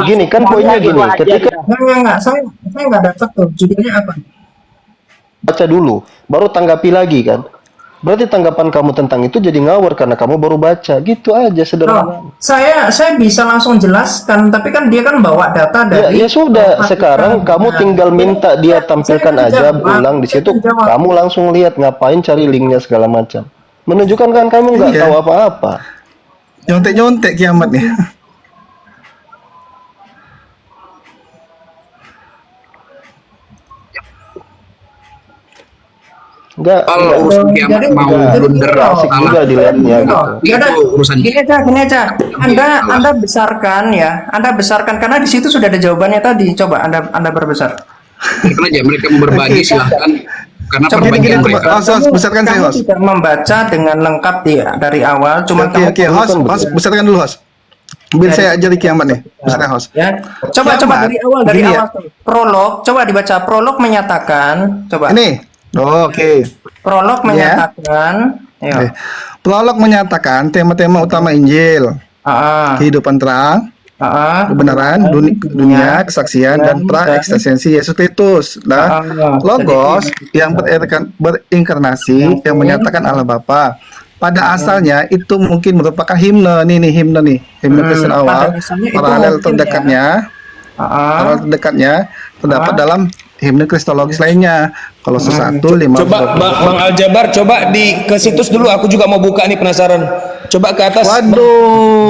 gini kan poinnya gini. Ketika Enggak, saya nggak dapat tuh. Judulnya apa? baca dulu, baru tanggapi lagi kan. Berarti tanggapan kamu tentang itu jadi ngawur karena kamu baru baca. Gitu aja sederhana. Saya bisa langsung jelaskan, tapi kan dia kan bawa data dari. Ya sudah, sekarang kamu tinggal minta dia tampilkan aja, ulang di situ. Kamu langsung lihat, ngapain cari linknya segala macam. Menunjukkan kan kamu nggak tahu apa-apa. Nyontek kiamat nih. Enggak, urusan kiamat mau blunder asik juga dilihatnya gitu. Itu urusan Gini aja. Anda besarkan ya. Anda besarkan karena di situ sudah ada jawabannya tadi. Coba Anda berbesar. Biarkan aja mereka mau berbagi silahkan karena perbagian mereka. Besarkan saya, host. Tidak membaca dengan lengkap dari awal. Cuma Oke, host, besarkan dulu, host. Biar saya ajari kiamat nih. Besarkan, host. Ya. Coba dari awal prolog. Coba dibaca. Prolog menyatakan. Coba. Ini. Oke. Prolog menyatakan. Oke. Prolog menyatakan tema-tema utama Injil. Kehidupan terang, kebenaran, dunia, kesaksian, dan pra-eksistensi Yesus Kristus. Nah, Logos yang berinkarnasi, yang menyatakan Allah Bapa. Pada asalnya itu mungkin merupakan himne. Himne Kristen awal. Paralel terdekatnya terdapat dalam himne kristologis lainnya. Kalau sesatu 5. Coba Bang Aljabar, coba ke situs dulu. Aku juga mau buka nih, penasaran. Coba ke atas. Waduh.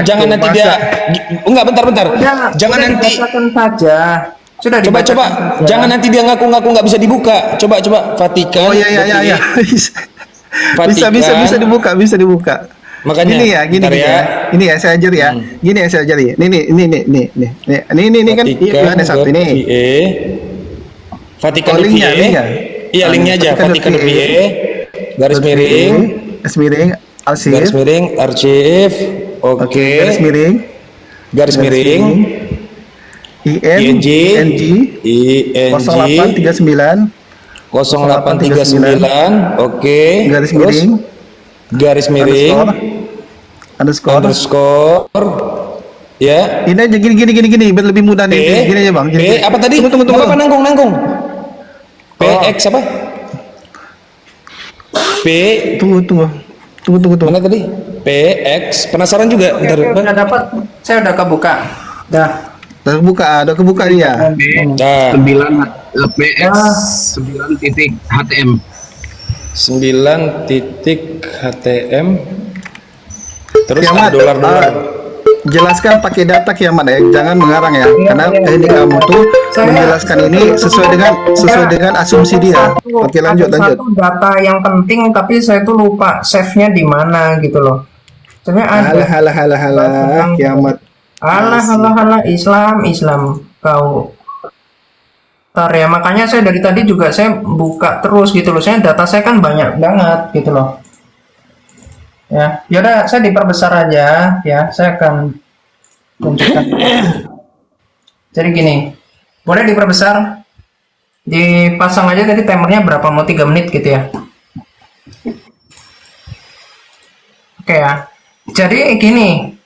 Jangan nanti dia. Enggak, bentar. Jangan nanti. Saja. Sudah coba. Jangan nanti dia ngaku-ngaku nggak bisa dibuka. Coba Vatikan. Oh iya. Bisa dibuka. Makanya gini ya. Ini ya saya ajari ya. Gini ya saya ajari. Ini kan Yohanes 1 ini. Vatikan linknya. Iya, linknya aja. Vatikan VA garis miring arsip. Oke. Garis miring ING 0839. Oke. Garis miring underscore ya. Ini aja gini biar lebih mudah nih. Gini aja, Bang. Apa tadi? Tunggu. Apa nanggung? PX apa? Tunggu. Mana tadi? PX. Penasaran juga. Udah dapat. Saya udah kebuka. Udah kebuka dia. 9 PX 9.htm. 9.htm. Terus kiamat, dolar. Jelaskan pakai data kiamat ya, jangan mengarang ya. Karena ini kamu tuh menjelaskan ini sesuai dengan asumsi dia. Oke, lanjut. Satu data yang penting tapi saya tuh lupa save-nya di mana gitu loh. Sebenarnya ada. Halah kiamat. Halah Islam kau. Ntar ya, makanya saya dari tadi juga saya buka terus gitu loh. Data saya kan banyak banget gitu loh. Ya, yaudah saya diperbesar aja ya. Saya akan tunjukkan. Jadi gini, boleh diperbesar, dipasang aja tadi timernya berapa, mau 3 menit gitu ya. Oke ya. Jadi gini,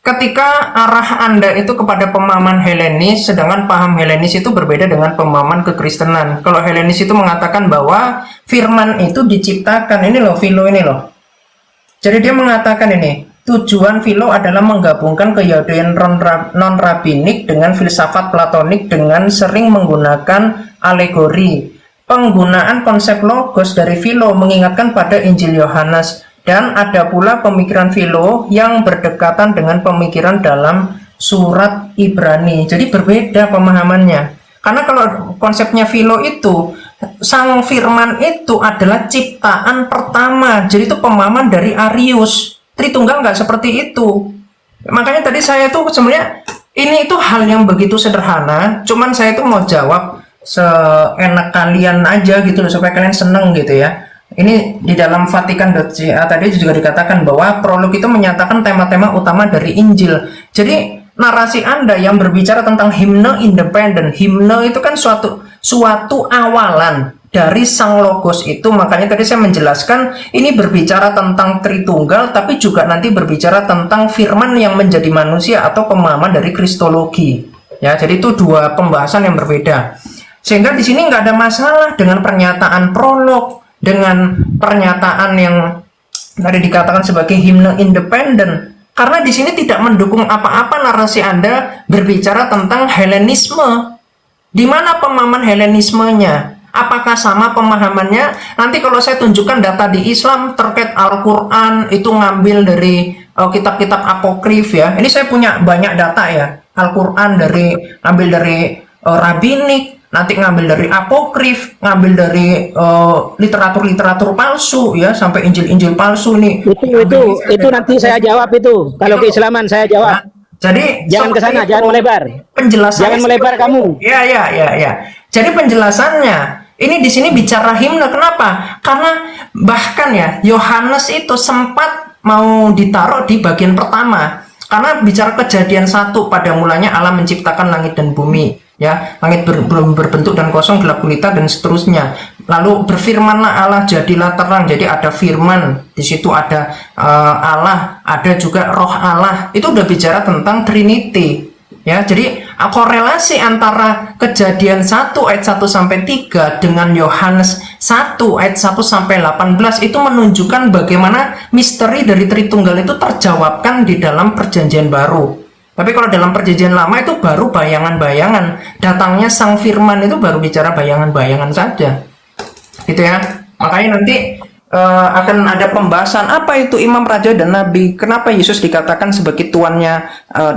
ketika arah Anda itu kepada pemahaman Helenis, sedangkan paham Helenis itu berbeda dengan pemahaman kekristenan. Kalau Helenis itu mengatakan bahwa firman itu diciptakan, ini loh, Philo ini loh. Jadi dia mengatakan ini, tujuan Philo adalah menggabungkan keyahudian non-rabbinik dengan filsafat platonik dengan sering menggunakan alegori. Penggunaan konsep logos dari Philo mengingatkan pada Injil Yohanes. Dan ada pula pemikiran Philo yang berdekatan dengan pemikiran dalam surat Ibrani. Jadi berbeda pemahamannya. Karena kalau konsepnya Philo itu, sang firman itu adalah ciptaan pertama. Jadi itu pemahaman dari Arius. Tritunggal nggak seperti itu. Makanya tadi saya tuh sebenarnya ini itu hal yang begitu sederhana. Cuman saya tuh mau jawab seenak kalian aja gitu loh, supaya kalian seneng gitu ya. Ini di dalam Vatikan.ca tadi juga dikatakan bahwa prolog itu menyatakan tema-tema utama dari Injil. Jadi narasi Anda yang berbicara tentang himne independen, himne itu kan suatu awalan dari sang logos itu. Makanya tadi saya menjelaskan ini berbicara tentang Tritunggal, tapi juga nanti berbicara tentang firman yang menjadi manusia atau pemahaman dari Kristologi. Ya, jadi itu dua pembahasan yang berbeda. Sehingga di sini nggak ada masalah dengan pernyataan prolog, dengan pernyataan yang tadi dikatakan sebagai himne independen, karena di sini tidak mendukung apa-apa narasi Anda berbicara tentang Helenisme. Di mana pemahaman Helenismenya? Apakah sama pemahamannya? Nanti kalau saya tunjukkan data di Islam terkait Al-Quran itu ngambil dari kitab-kitab apokrif ya. Ini saya punya banyak data ya. Al-Quran ngambil dari rabbinik, nanti ngambil dari apokrif, ngambil dari literatur-literatur palsu ya, sampai Injil-Injil palsu nih. Itu nanti saya jawab itu. Kalau keislaman saya jawab. Jadi jangan ke sana, jangan melebar. Penjelasan jangan melebar kamu. Ya. Jadi penjelasannya ini di sini bicara himne. Kenapa? Karena bahkan ya Yohanes itu sempat mau ditaruh di bagian pertama. Karena bicara kejadian 1, pada mulanya Allah menciptakan langit dan bumi. Ya, langit belum berbentuk dan kosong, gelap gulita dan seterusnya. Lalu berfirmanlah Allah, jadilah terang. Jadi ada firman, di situ ada Allah, ada juga Roh Allah. Itu udah bicara tentang Trinity. Ya, jadi korelasi antara Kejadian 1 ayat 1 sampai 3 dengan Yohanes 1 ayat 1 sampai 18 itu menunjukkan bagaimana misteri dari Tritunggal itu terjawabkan di dalam Perjanjian Baru. Tapi kalau dalam Perjanjian Lama itu baru bayangan-bayangan. Datangnya Sang Firman itu baru bicara bayangan-bayangan saja. Gitu ya. Makanya nanti akan ada pembahasan apa itu Imam, Raja, dan Nabi. Kenapa Yesus dikatakan sebagai tuannya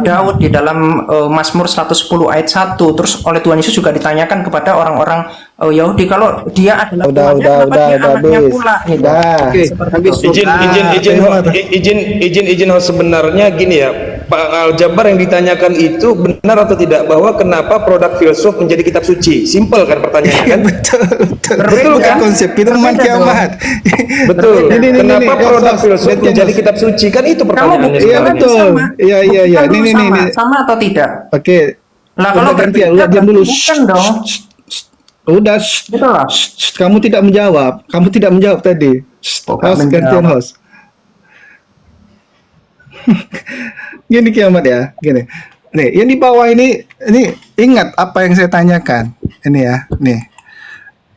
Daud di dalam Mazmur 110 ayat 1. Terus oleh Tuhan Yesus juga ditanyakan kepada orang-orang Yahudi kalau dia adalah anaknya pula. Izin host, sebenarnya gini ya, Pak Al-Jabbar, yang ditanyakan itu benar atau tidak, bahwa kenapa produk filsuf menjadi kitab suci? Simpel kan pertanyaannya kan? Betul kan konsep firman kiamat. Betul. Kenapa produk filsuf menjadi kitab suci? Kan itu pertanyaannya. Iya betul. Iya. Ini sama atau tidak? Oke. Lah kalau gantian, diam dulu. Bukan dong. Udah. Kamu tidak menjawab. Kamu tidak menjawab tadi. Host, gantian host. Gini kiamat ya, gini. Nih, yang di bawah ini ingat apa yang saya tanyakan. Ini ya, nih.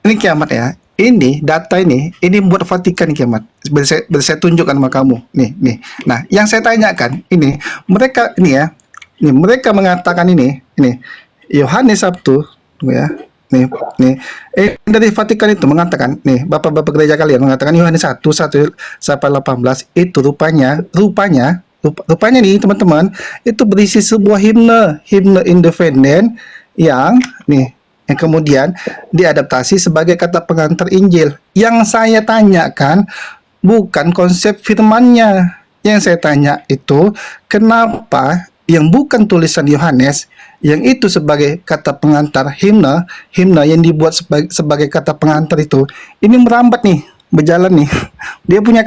Ini kiamat ya. Ini data ini buat Vatikan kiamat. Saya tunjukkan sama kamu. Nih. Nah, yang saya tanyakan ini mereka ini ya. Nih, mereka mengatakan ini Yohanes 1 ya. Nih. Dari Vatikan itu mengatakan, nih, Bapak-bapak gereja kalian mengatakan Yohanes 1 sampai 18 itu rupanya nih teman-teman, itu berisi sebuah himne independen yang kemudian diadaptasi sebagai kata pengantar Injil. Yang saya tanyakan bukan konsep firmannya. Yang saya tanya itu kenapa yang bukan tulisan Yohanes, yang itu sebagai kata pengantar himne yang dibuat sebagai kata pengantar itu, ini merambat nih, berjalan nih. Dia punya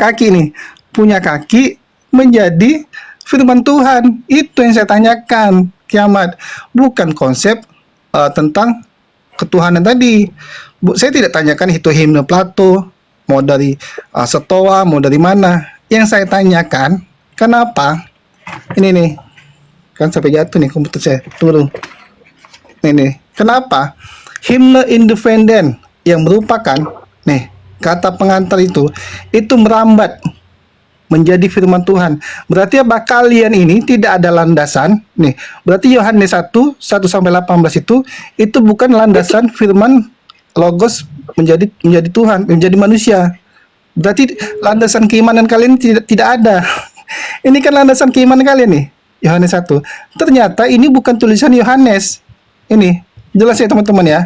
kaki menjadi firman Tuhan. Itu yang saya tanyakan kiamat, bukan konsep tentang ketuhanan tadi. Saya tidak tanyakan itu himne Plato, mau dari Stoa, mau dari mana. Yang saya tanyakan, kenapa ini nih kan sampai jatuh nih komputer saya. Tunggu. Nih. Kenapa? Himne independen yang merupakan nih kata pengantar itu merambat menjadi firman Tuhan. Berarti apa? Kalian ini tidak ada landasan. Nih, berarti Yohanes 1 sampai 18 itu bukan landasan firman logos menjadi Tuhan, menjadi manusia. Berarti landasan keimanan kalian tidak ada. Ini kan landasan keimanan kalian nih. Yohanes 1. Ternyata ini bukan tulisan Yohanes. Ini jelas ya teman-teman ya.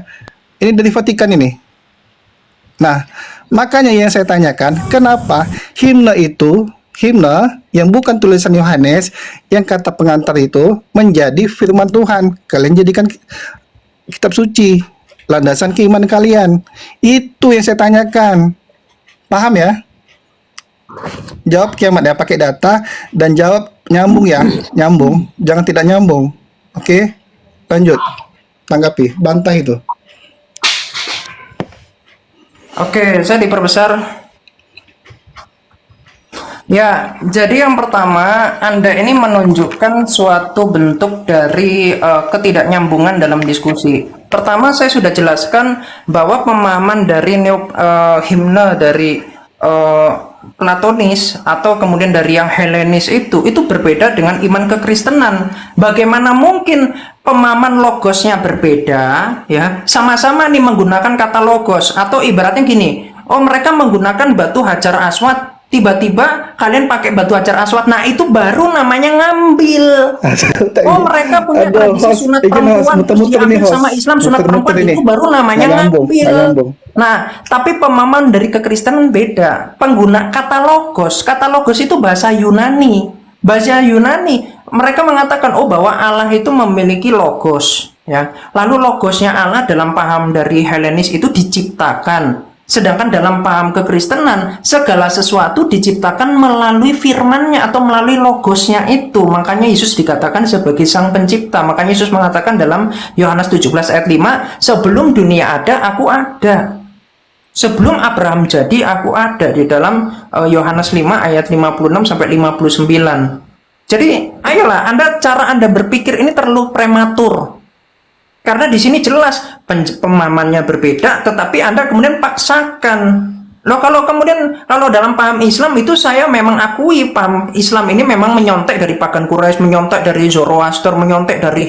Ini dari Vatikan ini. Nah, makanya yang saya tanyakan, kenapa himne yang bukan tulisan Yohanes, yang kata pengantar itu menjadi firman Tuhan. Kalian jadikan kitab suci landasan keimanan kalian. Itu yang saya tanyakan. Paham ya? Jawab kiamat ya, pakai data dan jawab nyambung ya, nyambung. Jangan tidak nyambung. Oke? Lanjut. Tanggapi, bantah itu. Oke, saya diperbesar. Ya, jadi yang pertama, Anda ini menunjukkan suatu bentuk dari ketidaknyambungan dalam diskusi. Pertama, saya sudah jelaskan bahwa pemahaman dari himne dari Platonis atau kemudian dari yang Helenis itu berbeda dengan iman kekristenan. Bagaimana mungkin pemahaman logosnya berbeda, ya? Sama-sama nih menggunakan kata logos, atau ibaratnya gini, oh mereka menggunakan batu hajar aswad, tiba-tiba kalian pakai batu hajar aswad, nah itu baru namanya ngambil. Oh mereka punya tradisi sunat perempuan terus diambil sama Islam, sunat perempuan itu baru namanya ngambil. Nah, tapi pemahaman dari kekristenan beda. Pengguna kata logos itu bahasa Yunani. Bahasa Yunani, mereka mengatakan oh bahwa Allah itu memiliki logos, ya. Lalu logosnya Allah dalam paham dari Helenis itu diciptakan. Sedangkan dalam paham kekristenan, segala sesuatu diciptakan melalui firman-Nya atau melalui logosnya itu. Makanya Yesus dikatakan sebagai sang pencipta. Makanya Yesus mengatakan dalam Yohanes 17 ayat 5, sebelum dunia ada, aku ada. Sebelum Abraham jadi, aku ada, di dalam Yohanes 5 ayat 56 sampai 59. Jadi, ayolah, cara Anda berpikir ini terlalu prematur. Karena di sini jelas pemahamannya berbeda, tetapi Anda kemudian paksakan. Loh, kalau dalam paham Islam itu saya memang akui paham Islam ini memang menyontek dari pagan Quraisy, menyontek dari Zoroaster, menyontek dari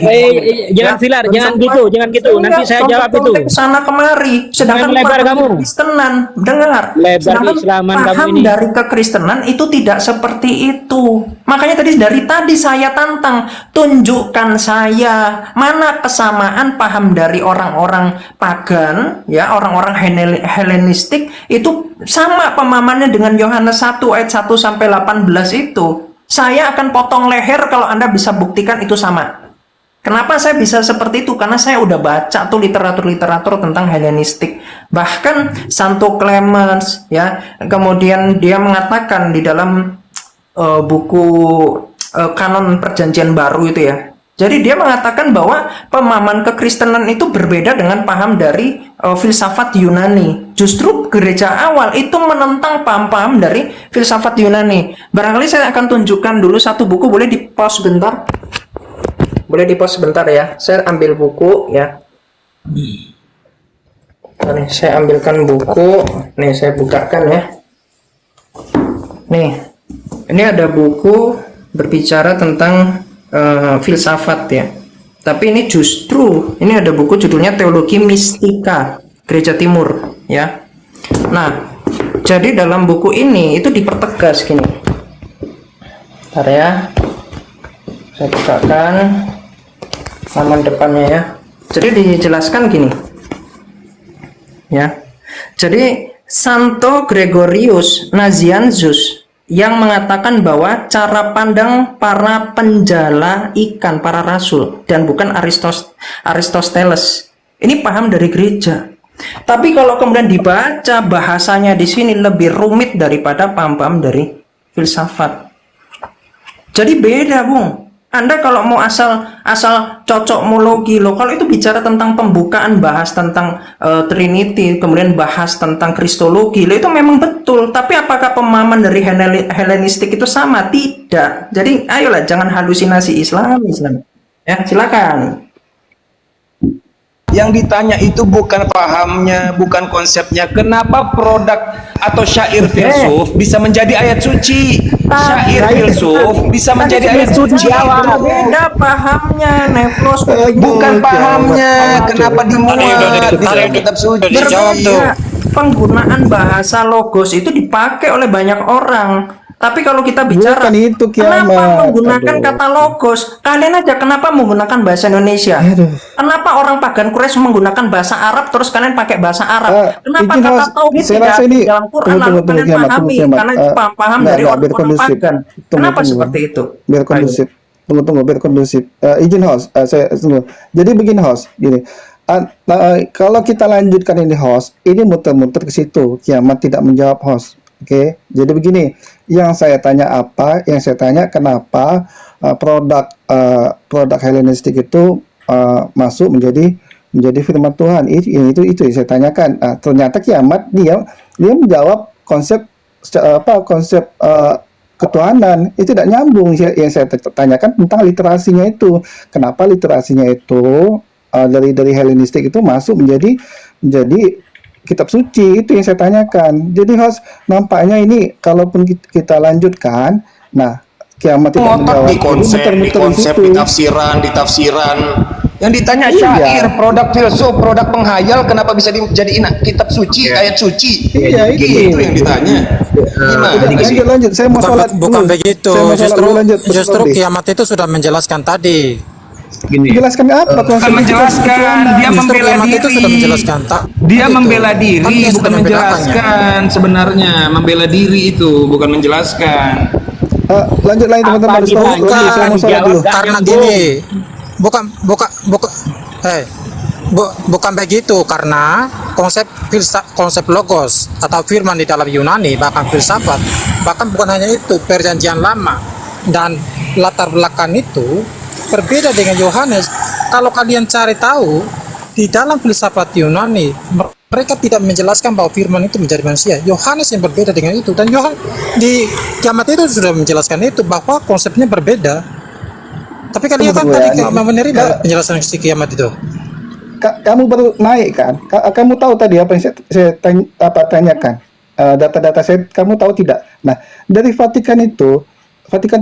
jangan filar, jangan gitu. Nanti saya jawab itu. Sana kemari. Sedangkan lebar kamu. Kekristenan, dengar. Sedangkan paham dari kekristenan itu tidak seperti itu. Makanya dari tadi saya tantang, tunjukkan saya mana kesamaan paham dari orang-orang pagan, ya, orang-orang Helenistik itu sama pemahamannya dengan Yohanes 1 ayat 1 sampai 18 itu. Saya akan potong leher kalau Anda bisa buktikan itu sama. Kenapa saya bisa seperti itu? Karena saya udah baca tuh literatur-literatur tentang Helenistik. Bahkan Santo Clemens, ya, kemudian dia mengatakan di dalam buku Kanon Perjanjian Baru itu, ya. Jadi dia mengatakan bahwa pemahaman kekristenan itu berbeda dengan paham dari filsafat Yunani. Justru gereja awal itu menentang paham-paham dari filsafat Yunani. Barangkali saya akan tunjukkan dulu satu buku, boleh di-pause sebentar? Boleh di-pause sebentar ya. Saya ambil buku ya. Nih, saya ambilkan buku. Nih, saya bukakan ya. Nih, ini ada buku berbicara tentang filsafat ya. Tapi ini ini ada buku judulnya Teologi Mistika Gereja Timur ya. Nah, jadi dalam buku ini itu dipertegas gini. Bentar ya. Saya bukakan halaman depannya ya. Jadi dijelaskan gini. Ya. Jadi Santo Gregorius Nazianzus yang mengatakan bahwa cara pandang para penjala ikan, para rasul, dan bukan Aristoteles. Ini paham dari gereja. Tapi kalau kemudian dibaca bahasanya di sini lebih rumit daripada paham-paham dari filsafat. Jadi beda, Bung. Anda kalau mau asal cocokmologi loh, kalau itu bicara tentang pembukaan, bahas tentang Trinity, kemudian bahas tentang Kristologi, loh itu memang betul. Tapi apakah pemahaman dari Helenistik itu sama? Tidak. Jadi ayolah, jangan halusinasi Islam. Ya, silakan. Yang ditanya itu bukan pahamnya, bukan konsepnya. Kenapa produk atau syair filsuf bisa menjadi ayat suci? Syair filsuf bisa menjadi ayat suci. Beda pahamnya, Neflos. Bukan pahamnya. Kenapa dimuat di dalam kitab suci? Berbeda. Penggunaan bahasa logos itu dipakai oleh banyak orang. Tapi kalau kita bicara, kenapa menggunakan kata logos? Kalian aja kenapa menggunakan bahasa Indonesia? Kenapa orang pagan Quraisy menggunakan bahasa Arab terus kalian pakai bahasa Arab? Kenapa kata tauhid tidak di dalam Quran lalu kalian pahami? Karena itu paham dari orang pagan. Kenapa seperti itu? Biar kondusif. Tunggu, biar kondusif. Izin host, saya tunggu. Jadi begini host, gini. Kalau kita lanjutkan ini host, ini muter-muter ke situ. Kiamat tidak menjawab host. Oke, jadi begini, yang saya tanya apa? Yang saya tanya kenapa produk Helenistik itu masuk menjadi firman Tuhan? Itu yang saya tanyakan. Ternyata kiamat dia menjawab konsep ketuhanan. Itu tidak nyambung. Yang saya tanyakan tentang literasinya itu. Kenapa literasinya itu dari Helenistik itu masuk menjadi kitab suci? Itu yang saya tanyakan. Jadi host, nampaknya ini kalaupun kita lanjutkan, nah kiamat tidak menjawab. Di konsep, di tafsiran. Yang ditanya syair, produk filsuf, produk penghayal, kenapa bisa dijadiin kitab suci, ayat suci? Itu yang ditanya. Gimana? Lanjut. Saya mau sholat. Bukan begitu. Justru kiamat itu sudah menjelaskan tadi. Menjelaskan apa? Bukan menjelaskan, dia membela diri. Dia membela diri, bukan menjelaskan. Sebenarnya membela diri itu bukan menjelaskan. Lanjut lagi teman-teman. Saya mau sholat dulu. Karena gini, bukan begitu, karena konsep logos atau firman di dalam Yunani, bahkan filsafat, bahkan bukan hanya itu, perjanjian lama dan latar belakang itu berbeda dengan Yohanes. Kalau kalian cari tahu di dalam filsafat Yunani, mereka tidak menjelaskan bahwa firman itu menjadi manusia. Yohanes yang berbeda dengan itu, dan Yohanes di kiamat itu sudah menjelaskan itu bahwa konsepnya berbeda. Tapi kalian kan tadi menerima penjelasan si kiamat itu. Kamu baru naik kan? Kamu tahu tadi apa yang saya tanyakan? Data-data saya kamu tahu tidak? Nah, dari Vatikan itu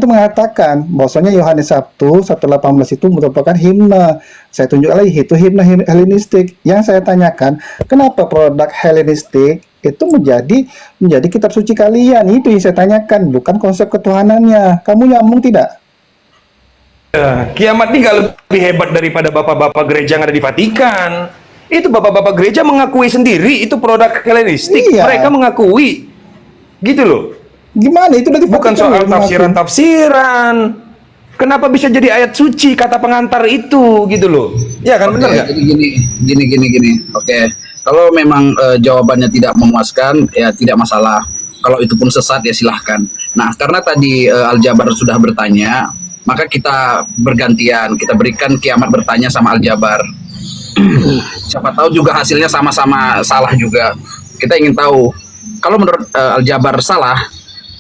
mengatakan bahwasanya Yohanes 1:18 itu merupakan himne. Saya tunjuk lagi, itu himne Helenistik. Yang saya tanyakan, kenapa produk Helenistik itu menjadi kitab suci kalian? Itu yang saya tanyakan, bukan konsep ketuhanannya. Kamu nyambung tidak? Kiamat ini nggak lebih hebat daripada bapak-bapak gereja yang ada di Vatikan. Itu bapak-bapak gereja mengakui sendiri itu produk Helenistik. Mereka mengakui, gitu loh. Gimana itu dari bukan soal tafsiran. Kenapa bisa jadi ayat suci kata pengantar itu, gitu loh? Ya kan, benar nggak? Gini. Oke, kalau memang jawabannya tidak memuaskan, ya tidak masalah. Kalau itu pun sesat, ya silahkan. Nah, karena tadi Aljabar sudah bertanya, maka kita bergantian, kita berikan kiamat bertanya sama Aljabar. Siapa tahu juga hasilnya sama-sama salah juga. Kita ingin tahu, kalau menurut Aljabar salah,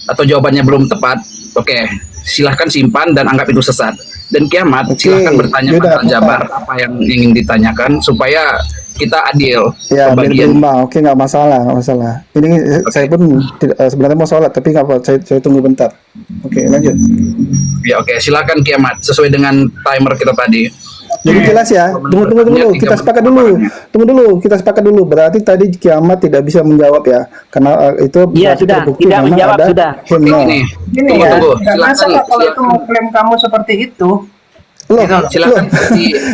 atau jawabannya belum tepat, oke, silahkan simpan dan anggap itu sesat. Dan kiamat silahkan bertanya pada Aljabar apa yang ingin ditanyakan supaya kita adil. Ya, oke, nggak masalah. Ini saya pun sebenarnya mau sholat, tapi nggak apa, saya tunggu bentar. Oke, lanjut. Ya, oke, silakan kiamat sesuai dengan timer kita tadi. Jadi jelas ya. Tunggu dulu. Kita sepakat dulu. Berarti tadi kiamat tidak bisa menjawab ya. Karena itu sudah tidak menjawab sudah. Gini ya. Enggak masalah kalau itu mau klaim kamu seperti itu. Silakan.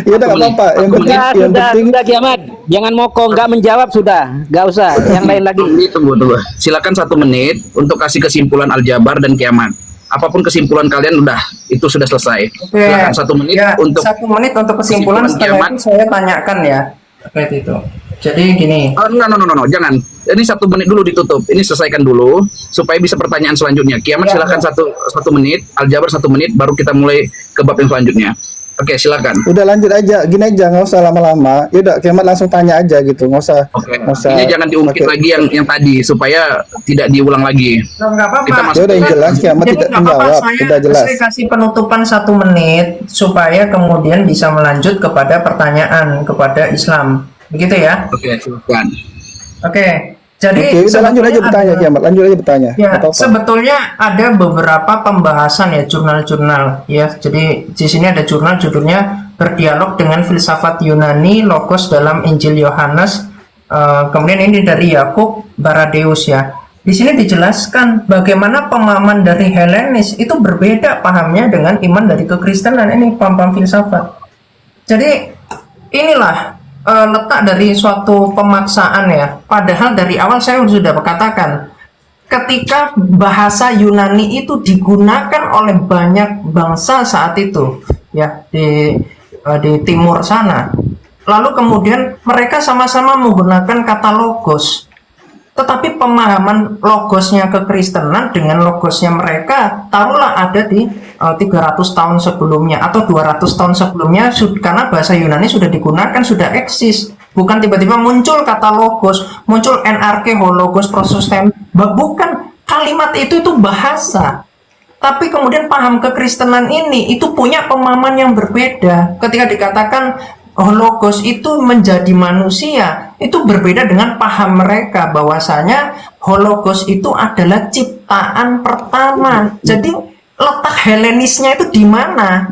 Ya udah apa-apa. Yang penting sudah kiamat. Jangan mokong, nggak menjawab sudah. Nggak usah. Yang lain lagi. Tunggu. Silakan 1 menit untuk kasih kesimpulan Aljabar dan kiamat. Apapun kesimpulan kalian itu sudah selesai. Silakan 1 menit untuk 1 menit untuk kesimpulan. Setelah itu saya tanyakan ya terkait itu. Jadi gini. No, jangan. Ini 1 menit dulu ditutup. Ini selesaikan dulu supaya bisa pertanyaan selanjutnya. Kiamat Ya, silakan ya. satu menit, Aljabar 1 menit, baru kita mulai ke bab yang selanjutnya. Oke, silakan. Udah lanjut aja, gini aja, nggak usah lama-lama. Yaudah, Kiamat langsung tanya aja gitu, nggak usah. Oke. Nggak usah Ini jangan diungkit pakai- lagi yang tadi supaya tidak diulang lagi. Loh, nggak apa-apa. Kita masuk. Yaudah, yang jelas Kiamat Jadi tidak nggak apa-apa, menjawab, udah jelas. saya kasih penutupan 1 menit supaya kemudian bisa melanjut kepada pertanyaan kepada Islam. Begitu ya? Oke, silakan. Oke. Jadi Oke, udah lanjut aja sebetulnya bertanya, ada- Kiamat, lanjut aja bertanya. Ya, Nggak apa-apa. sebetulnya ada beberapa pembahasan ya, jurnal-jurnal ya. Jadi di sini ada jurnal judulnya Berdialog dengan Filsafat Yunani Logos dalam Injil Yohanes. Kemudian ini dari Yakub Baradeus ya. Di sini dijelaskan bagaimana pemahaman dari Helenis itu berbeda pahamnya dengan iman dari kekristenan. Ini paham-paham filsafat. Jadi inilah letak dari suatu pemaksaan ya. Padahal dari awal saya sudah katakan, ketika bahasa Yunani itu digunakan oleh banyak bangsa saat itu ya di timur sana, lalu kemudian mereka sama-sama menggunakan kata logos, tetapi pemahaman logosnya kekristenan dengan logosnya mereka taruhlah ada di 300 tahun sebelumnya atau 200 tahun sebelumnya, karena bahasa Yunani sudah digunakan, sudah eksis. Bukan tiba-tiba muncul kata logos, muncul NRK, hologos, prosostem. Bukan, kalimat itu bahasa. Tapi kemudian paham kekristenan ini itu punya pemahaman yang berbeda. Ketika dikatakan hologos itu menjadi manusia, itu berbeda dengan paham mereka bahwasanya hologos itu adalah ciptaan pertama. Jadi letak Helenisnya itu di mana?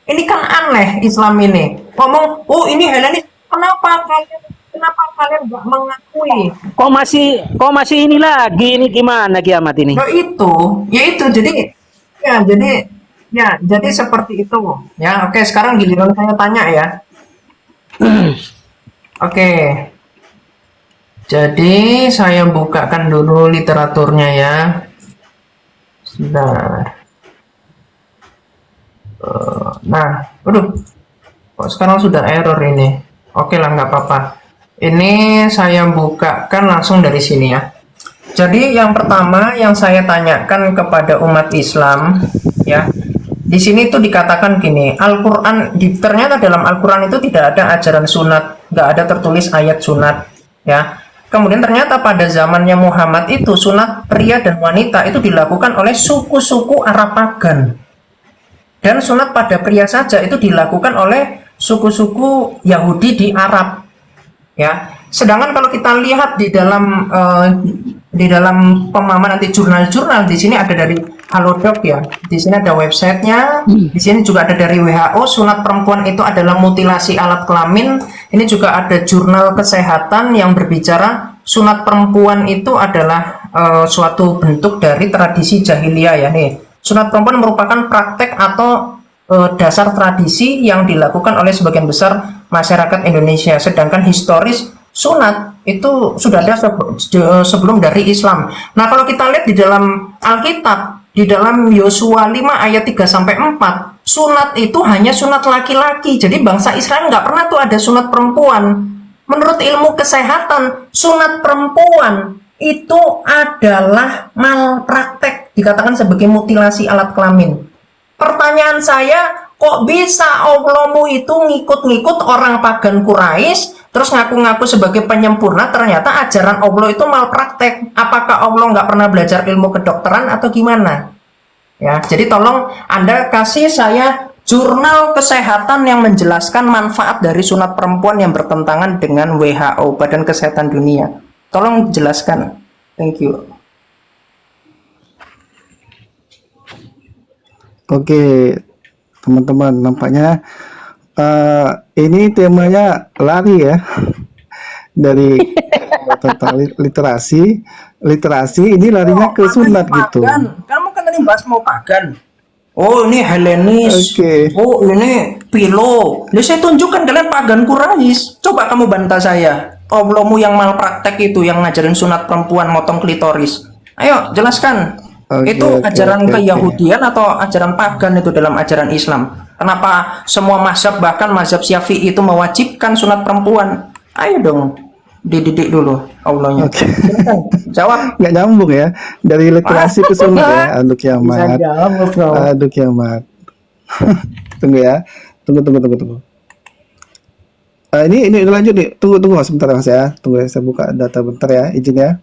Ini kan aneh Islam ini. Ngomong, oh ini Helenis, kenapa kalian nggak mengakui? Kok masih ini lagi, ini gimana Kiamat ini? Jadi seperti itu. Ya, oke, sekarang giliran saya tanya ya. Oke. Jadi saya bukakan dulu literaturnya ya. Sebentar. Kok sekarang sudah error ini? Oke lah, nggak apa-apa. Ini saya bukakan langsung dari sini ya. Jadi yang pertama yang saya tanyakan kepada umat Islam ya, di sini tuh dikatakan gini, Al-Quran, ternyata dalam Al-Quran itu tidak ada ajaran sunat, nggak ada tertulis ayat sunat ya. Kemudian ternyata pada zamannya Muhammad itu sunat pria dan wanita itu dilakukan oleh suku-suku Arab pagan, dan sunat pada pria saja itu dilakukan oleh suku-suku Yahudi di Arab ya. Sedangkan kalau kita lihat di dalam pemahaman nanti jurnal-jurnal, di sini ada dari Halodoc ya, di sini ada websitenya, di sini juga ada dari WHO, sunat perempuan itu adalah mutilasi alat kelamin. Ini juga ada jurnal kesehatan yang berbicara sunat perempuan itu adalah suatu bentuk dari tradisi jahiliyah ya nih. Sunat perempuan merupakan praktek atau dasar tradisi yang dilakukan oleh sebagian besar masyarakat Indonesia. Sedangkan historis sunat itu sudah ada sebelum dari Islam. Nah, kalau kita lihat di dalam Alkitab, di dalam Yosua 5 ayat 3-4, sunat itu hanya sunat laki-laki. Jadi bangsa Israel nggak pernah tuh ada sunat perempuan. Menurut ilmu kesehatan, sunat perempuan itu adalah malpraktek, dikatakan sebagai mutilasi alat kelamin. Pertanyaan saya, kok bisa Allahmu itu ngikut-ngikut orang pagan Quraisy, terus ngaku-ngaku sebagai penyempurna, ternyata ajaran Allah itu malpraktek. Apakah Allah nggak pernah belajar ilmu kedokteran atau gimana? Ya, jadi tolong Anda kasih saya jurnal kesehatan yang menjelaskan manfaat dari sunat perempuan yang bertentangan dengan WHO, Badan Kesehatan Dunia. Tolong jelaskan. Thank you. Oke, teman-teman, nampaknya ini temanya lari ya dari tentang literasi ini larinya ke sunat gitu. Kamu kan tadi bahas mau pagan. Oh, ini Helenis. Oh, ini Pilo. Lalu saya tunjukkan kalian pagan Quraisy. Coba kamu bantah saya. Allahmu yang malpraktek itu, yang ngajarin sunat perempuan, motong klitoris. Ayo, jelaskan. Itu ajaran keyahudian atau ajaran pagan itu dalam ajaran Islam? Kenapa semua mazhab, bahkan mazhab Syafi'i itu mewajibkan sunat perempuan? Ayo dong. dididik dulu Allahnya. Oke. Silakan, jawab. Nggak nyambung ya dari literasi ke sunat ya. Aduh Bisa kiamat. jawab, bro. Aduh kiamat. Tunggu ya. Tunggu. Ini udah lanjut nih. Tunggu sebentar Mas ya. Tunggu ya, saya buka data bentar ya, izin ya.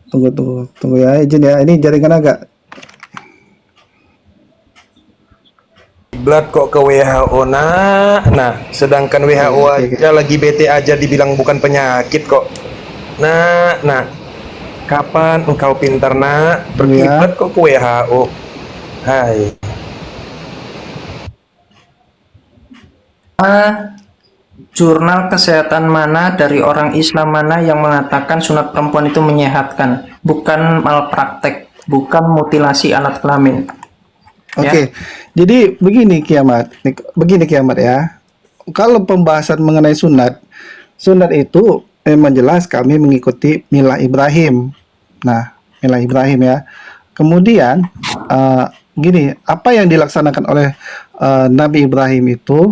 Tunggu ya, izin ya. Ini jaringan agak Blood kok ke WHO nah sedangkan WHO aja lagi bete aja dibilang bukan penyakit kok. Nah kapan engkau pintar nak berkiblat kok ke WHO. Hai. Jurnal kesehatan mana dari orang Islam mana yang mengatakan sunat perempuan itu menyehatkan, bukan malpraktek, bukan mutilasi alat kelamin. Oke. Jadi begini kiamat ya. Kalau pembahasan mengenai sunat itu memang jelas kami mengikuti milah Ibrahim. Nah, milah Ibrahim ya. Kemudian gini, apa yang dilaksanakan oleh Nabi Ibrahim itu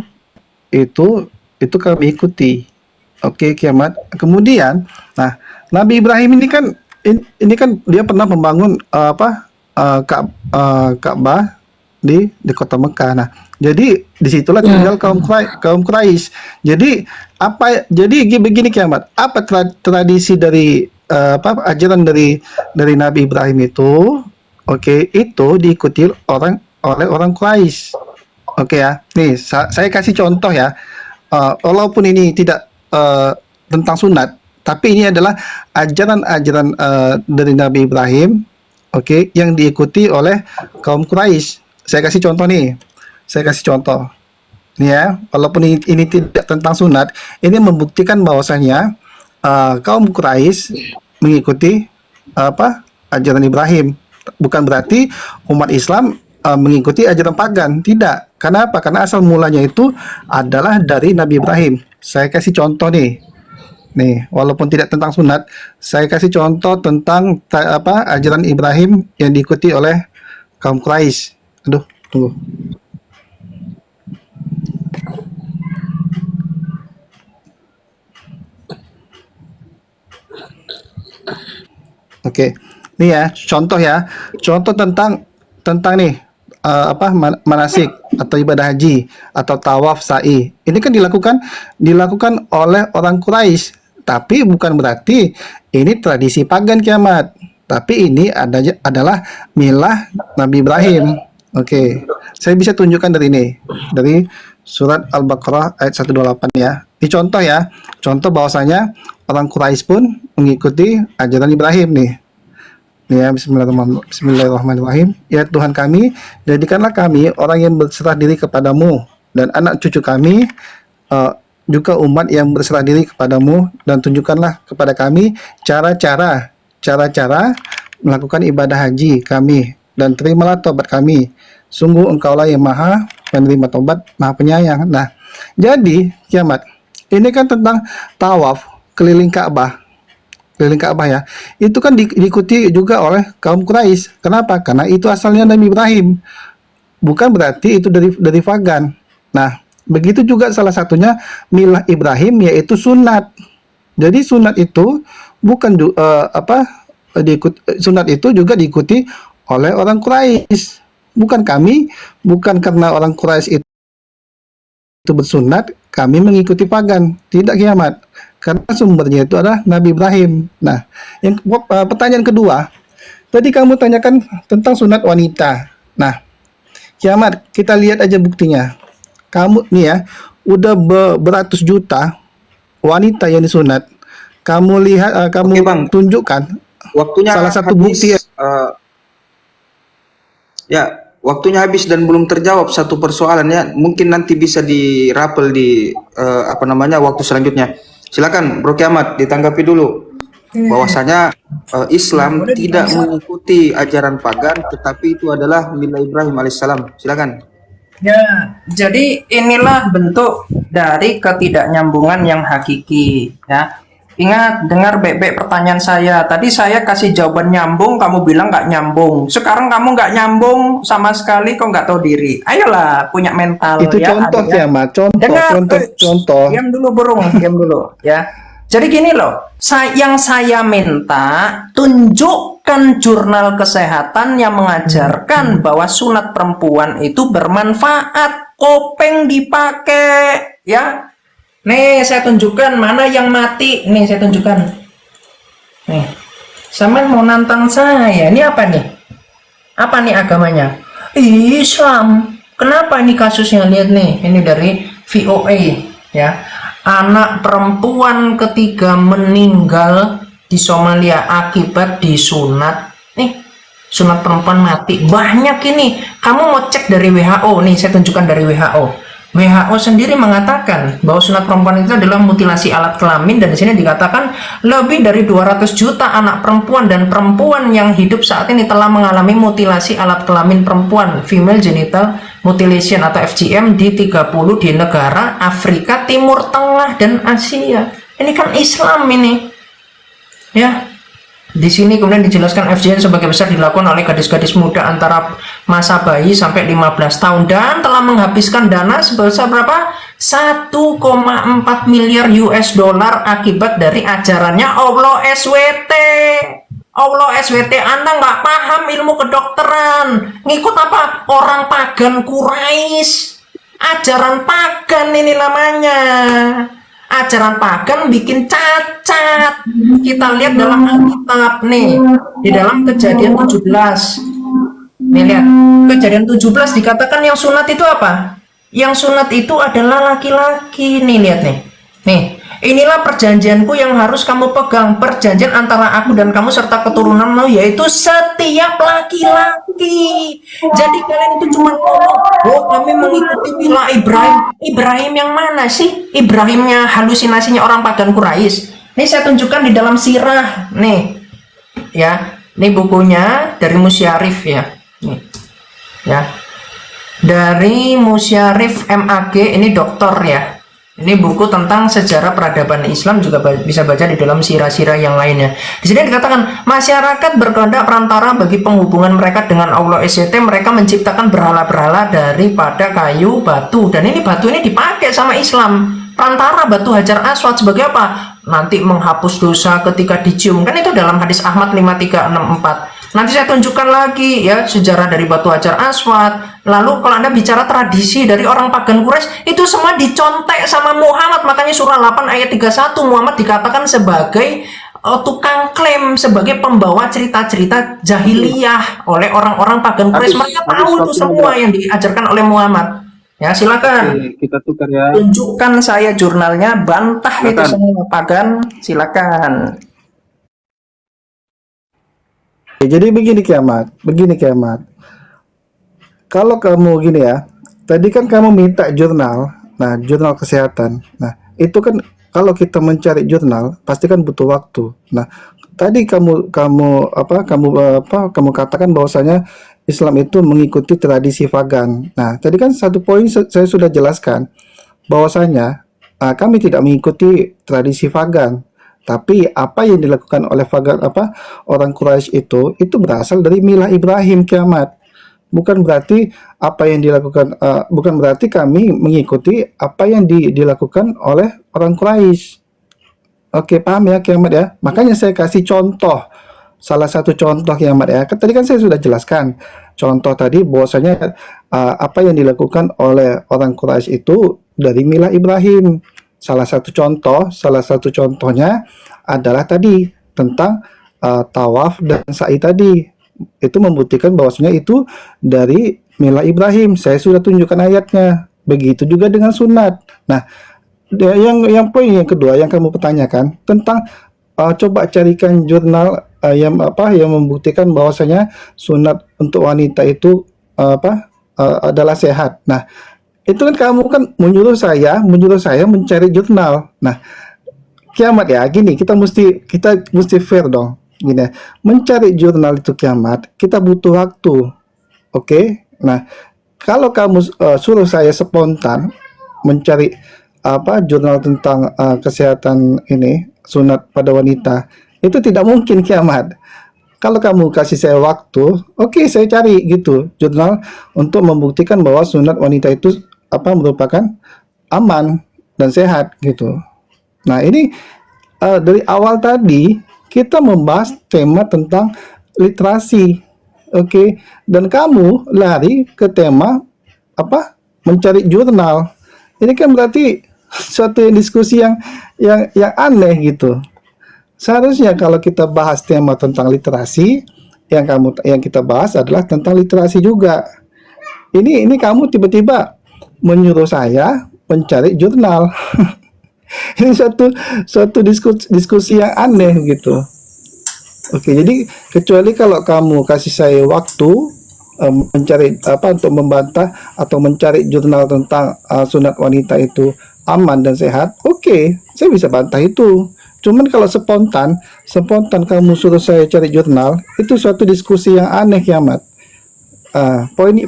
kami ikuti. Oke, kiamat. Kemudian, nah, Nabi Ibrahim ini kan dia pernah membangun Ka'bah di kota Mekah. Nah, jadi disitulah tinggal kaum Quraisy. Jadi begini kiamat. Apa tradisi dari ajaran dari Nabi Ibrahim itu? Oke, itu diikuti oleh orang Quraisy. Oke ya. Nih, saya kasih contoh ya. Walaupun ini tidak tentang sunat, tapi ini adalah ajaran-ajaran dari Nabi Ibrahim, oke, yang diikuti oleh kaum Quraisy. Saya kasih contoh nih. Nih ya, walaupun ini tidak tentang sunat, ini membuktikan bahwasanya kaum Quraisy mengikuti ajaran Ibrahim. Bukan berarti umat Islam mengikuti ajaran pagan, tidak. Kenapa? Karena asal mulanya itu adalah dari Nabi Ibrahim. Saya kasih contoh nih. Nih, walaupun tidak tentang sunat, saya kasih contoh tentang ajaran Ibrahim yang diikuti oleh kaum Quraisy. Aduh, tunggu. Oke. Nih ya, contoh tentang nih manasik atau ibadah haji atau tawaf sa'i. Ini kan dilakukan oleh orang Quraisy, tapi bukan berarti ini tradisi pagan kiamat. Tapi ini adalah milah Nabi Ibrahim. Oke. Saya bisa tunjukkan dari surat Al-Baqarah ayat 128 ya. Ini contoh ya. Contoh bahwasanya orang Quraisy pun mengikuti ajaran Ibrahim nih. Ya, Bismillahirrahmanirrahim. Ya Tuhan kami, jadikanlah kami orang yang berserah diri kepadamu dan anak cucu kami juga umat yang berserah diri kepadamu, dan tunjukkanlah kepada kami cara-cara melakukan ibadah haji kami, dan terimalah tobat kami. Sungguh engkaulah yang maha penerima tobat, maha penyayang. Nah, jadi kiamat ini kan tentang tawaf keliling Ka'bah ya. Itu kan diikuti juga oleh kaum Quraisy. Kenapa? Karena itu asalnya Nabi Ibrahim. Bukan berarti itu dari pagan. Nah, begitu juga salah satunya milah Ibrahim, yaitu sunat. Jadi sunat itu bukan sunat itu juga diikuti oleh orang Quraisy. Bukan karena orang Quraisy itu bersunat, kami mengikuti pagan. Tidak kiamat. Karena sumbernya itu adalah Nabi Ibrahim. Nah, yang pertanyaan kedua, tadi kamu tanyakan tentang sunat wanita. Nah, kiamat, kita lihat aja buktinya. Kamu nih ya, udah beratus juta wanita yang disunat. Kamu lihat, tunjukkan. Waktunya salah satu habis, bukti. Waktunya habis dan belum terjawab satu persoalan ya. Mungkin nanti bisa dirapel di waktu selanjutnya. Silakan Bro Kiamat ditanggapi dulu. Bahwasanya Islam tidak mengikuti ajaran pagan, tetapi itu adalah milah Ibrahim alaihissalam. Silakan. Ya, jadi inilah bentuk dari ketidaknyambungan yang hakiki ya. Ingat, dengar baik-baik pertanyaan saya. Tadi saya kasih jawaban nyambung, kamu bilang nggak nyambung. Sekarang kamu nggak nyambung sama sekali, kok nggak tahu diri. Ayolah, punya mental Itu ya. contoh adanya. kiamat, contoh, Dengar, contoh. diam dulu burung, diam dulu ya. Jadi gini loh, yang saya minta, tunjukkan jurnal kesehatan yang mengajarkan bahwa sunat perempuan itu bermanfaat. Kopeng dipakai, ya. Nih, saya tunjukkan mana yang mati. Nih, saya tunjukkan. Nih, sama mau nantang saya. Ini apa nih? Apa nih agamanya? Islam. Kenapa ini kasusnya? Lihat nih, ini dari VOA, ya. Anak perempuan ketiga meninggal di Somalia akibat disunat. Nih, sunat perempuan mati. Banyak ini. Kamu mau cek dari WHO. Nih, saya tunjukkan dari WHO. WHO sendiri mengatakan bahwa sunat perempuan itu adalah mutilasi alat kelamin, dan di sini dikatakan lebih dari 200 juta anak perempuan dan perempuan yang hidup saat ini telah mengalami mutilasi alat kelamin perempuan, female genital mutilation atau FGM, di 30 di negara Afrika, Timur Tengah dan Asia. Ini kan Islam ini. Ya. Di sini kemudian dijelaskan FGM sebagai besar dilakukan oleh gadis-gadis muda antara masa bayi sampai 15 tahun dan telah menghabiskan dana sebesar berapa? 1,4 miliar US dollar akibat dari ajarannya Allah SWT. Allah SWT, Anda nggak paham ilmu kedokteran. Ngikut apa? Orang pagan Quraisy. Ajaran pagan ini namanya. Ajaran pagan bikin cacat. Kita lihat dalam Alkitab nih, di dalam Kejadian 17. Nih lihat, Kejadian 17 dikatakan yang sunat itu apa? Yang sunat itu adalah laki-laki. Nih lihat nih. Nih, inilah perjanjianku yang harus kamu pegang. Perjanjian antara aku dan kamu serta keturunanmu, yaitu setiap laki-laki. Jadi kalian itu cuma ngomong, oh kami mengikuti mila Ibrahim. Ibrahim yang mana sih? Ibrahimnya halusinasinya orang pagan Quraisy. Nih saya tunjukkan di dalam sirah. Nih, ya. Ini bukunya dari Musyarif ya. Nih, ya. Dari Musyarif MAG, ini doktor ya. Ini buku tentang sejarah peradaban Islam, juga bisa baca di dalam sirah-sirah yang lainnya. Di sini dikatakan masyarakat berkehendak perantara bagi penghubungan mereka dengan Allah SWT. Mereka menciptakan berhala-berhala daripada kayu, batu, dan ini batu ini dipakai sama Islam. Perantara batu Hajar Aswad sebagai apa? Nanti menghapus dosa ketika dicium. Kan itu dalam hadis Ahmad 5364. Nanti saya tunjukkan lagi ya sejarah dari batu Hajar Aswad. Lalu kalau Anda bicara tradisi dari orang pagan Quraisy, itu semua dicontek sama Muhammad. Makanya surah 8 ayat 31 Muhammad dikatakan sebagai tukang klaim, sebagai pembawa cerita-cerita jahiliyah oleh orang-orang pagan Quraisy. Mereka tahu itu semua yang diajarkan oleh Muhammad. Ya silakan. Oke, kita tukar ya. Tunjukkan saya jurnalnya, bantah itu semua pagan. Silakan. Jadi begini kiamat. Kalau kamu gini ya, tadi kan kamu minta jurnal, nah jurnal kesehatan. Nah itu kan kalau kita mencari jurnal pasti kan butuh waktu. Nah tadi kamu katakan bahwasanya Islam itu mengikuti tradisi pagan. Nah tadi kan satu poin saya sudah jelaskan bahwasanya kami tidak mengikuti tradisi pagan. Tapi apa yang dilakukan oleh orang Quraisy itu berasal dari milah Ibrahim kiamat. Bukan berarti apa yang dilakukan bukan berarti kami mengikuti apa yang dilakukan oleh orang Quraisy. Oke, paham ya kiamat ya? Makanya saya kasih contoh. Salah satu contoh kiamat ya. Tadi kan saya sudah jelaskan. Contoh tadi bahwasanya apa yang dilakukan oleh orang Quraisy itu dari milah Ibrahim. Salah satu contohnya adalah tadi tentang tawaf dan sa'i tadi. Itu membuktikan bahwasanya itu dari milah Ibrahim. Saya sudah tunjukkan ayatnya. Begitu juga dengan sunat. Nah, yang poin yang kedua yang kamu pertanyakan tentang coba carikan jurnal yang membuktikan bahwasanya sunat untuk wanita itu adalah sehat. Nah, itu kan kamu kan menyuruh saya mencari jurnal. Nah, kiamat ya, gini, kita mesti fair dong. Gini, mencari jurnal itu kiamat, kita butuh waktu. Oke? Nah, kalau kamu suruh saya spontan mencari jurnal tentang kesehatan ini, sunat pada wanita, itu tidak mungkin kiamat. Kalau kamu kasih saya waktu, oke, saya cari gitu jurnal untuk membuktikan bahwa sunat wanita itu merupakan aman dan sehat gitu. Nah ini dari awal tadi kita membahas tema tentang literasi, oke, dan kamu lari ke tema mencari jurnal. Ini kan berarti suatu diskusi yang aneh gitu. Seharusnya kalau kita bahas tema tentang literasi, yang kita bahas adalah tentang literasi juga. Ini kamu tiba-tiba menyuruh saya mencari jurnal. Ini suatu diskusi yang aneh gitu. Oke, jadi kecuali kalau kamu kasih saya waktu mencari untuk membantah atau mencari jurnal tentang sunat wanita itu aman dan sehat, oke, saya bisa bantah itu. Cuman kalau spontan kamu suruh saya cari jurnal, itu suatu diskusi yang aneh kiamat.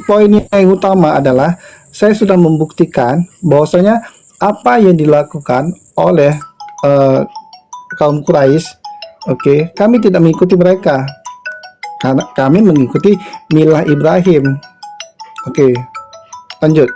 Poin yang utama adalah saya sudah membuktikan bahwasanya apa yang dilakukan oleh kaum Quraisy, oke, kami tidak mengikuti mereka, karena kami mengikuti milah Ibrahim. Oke, lanjut.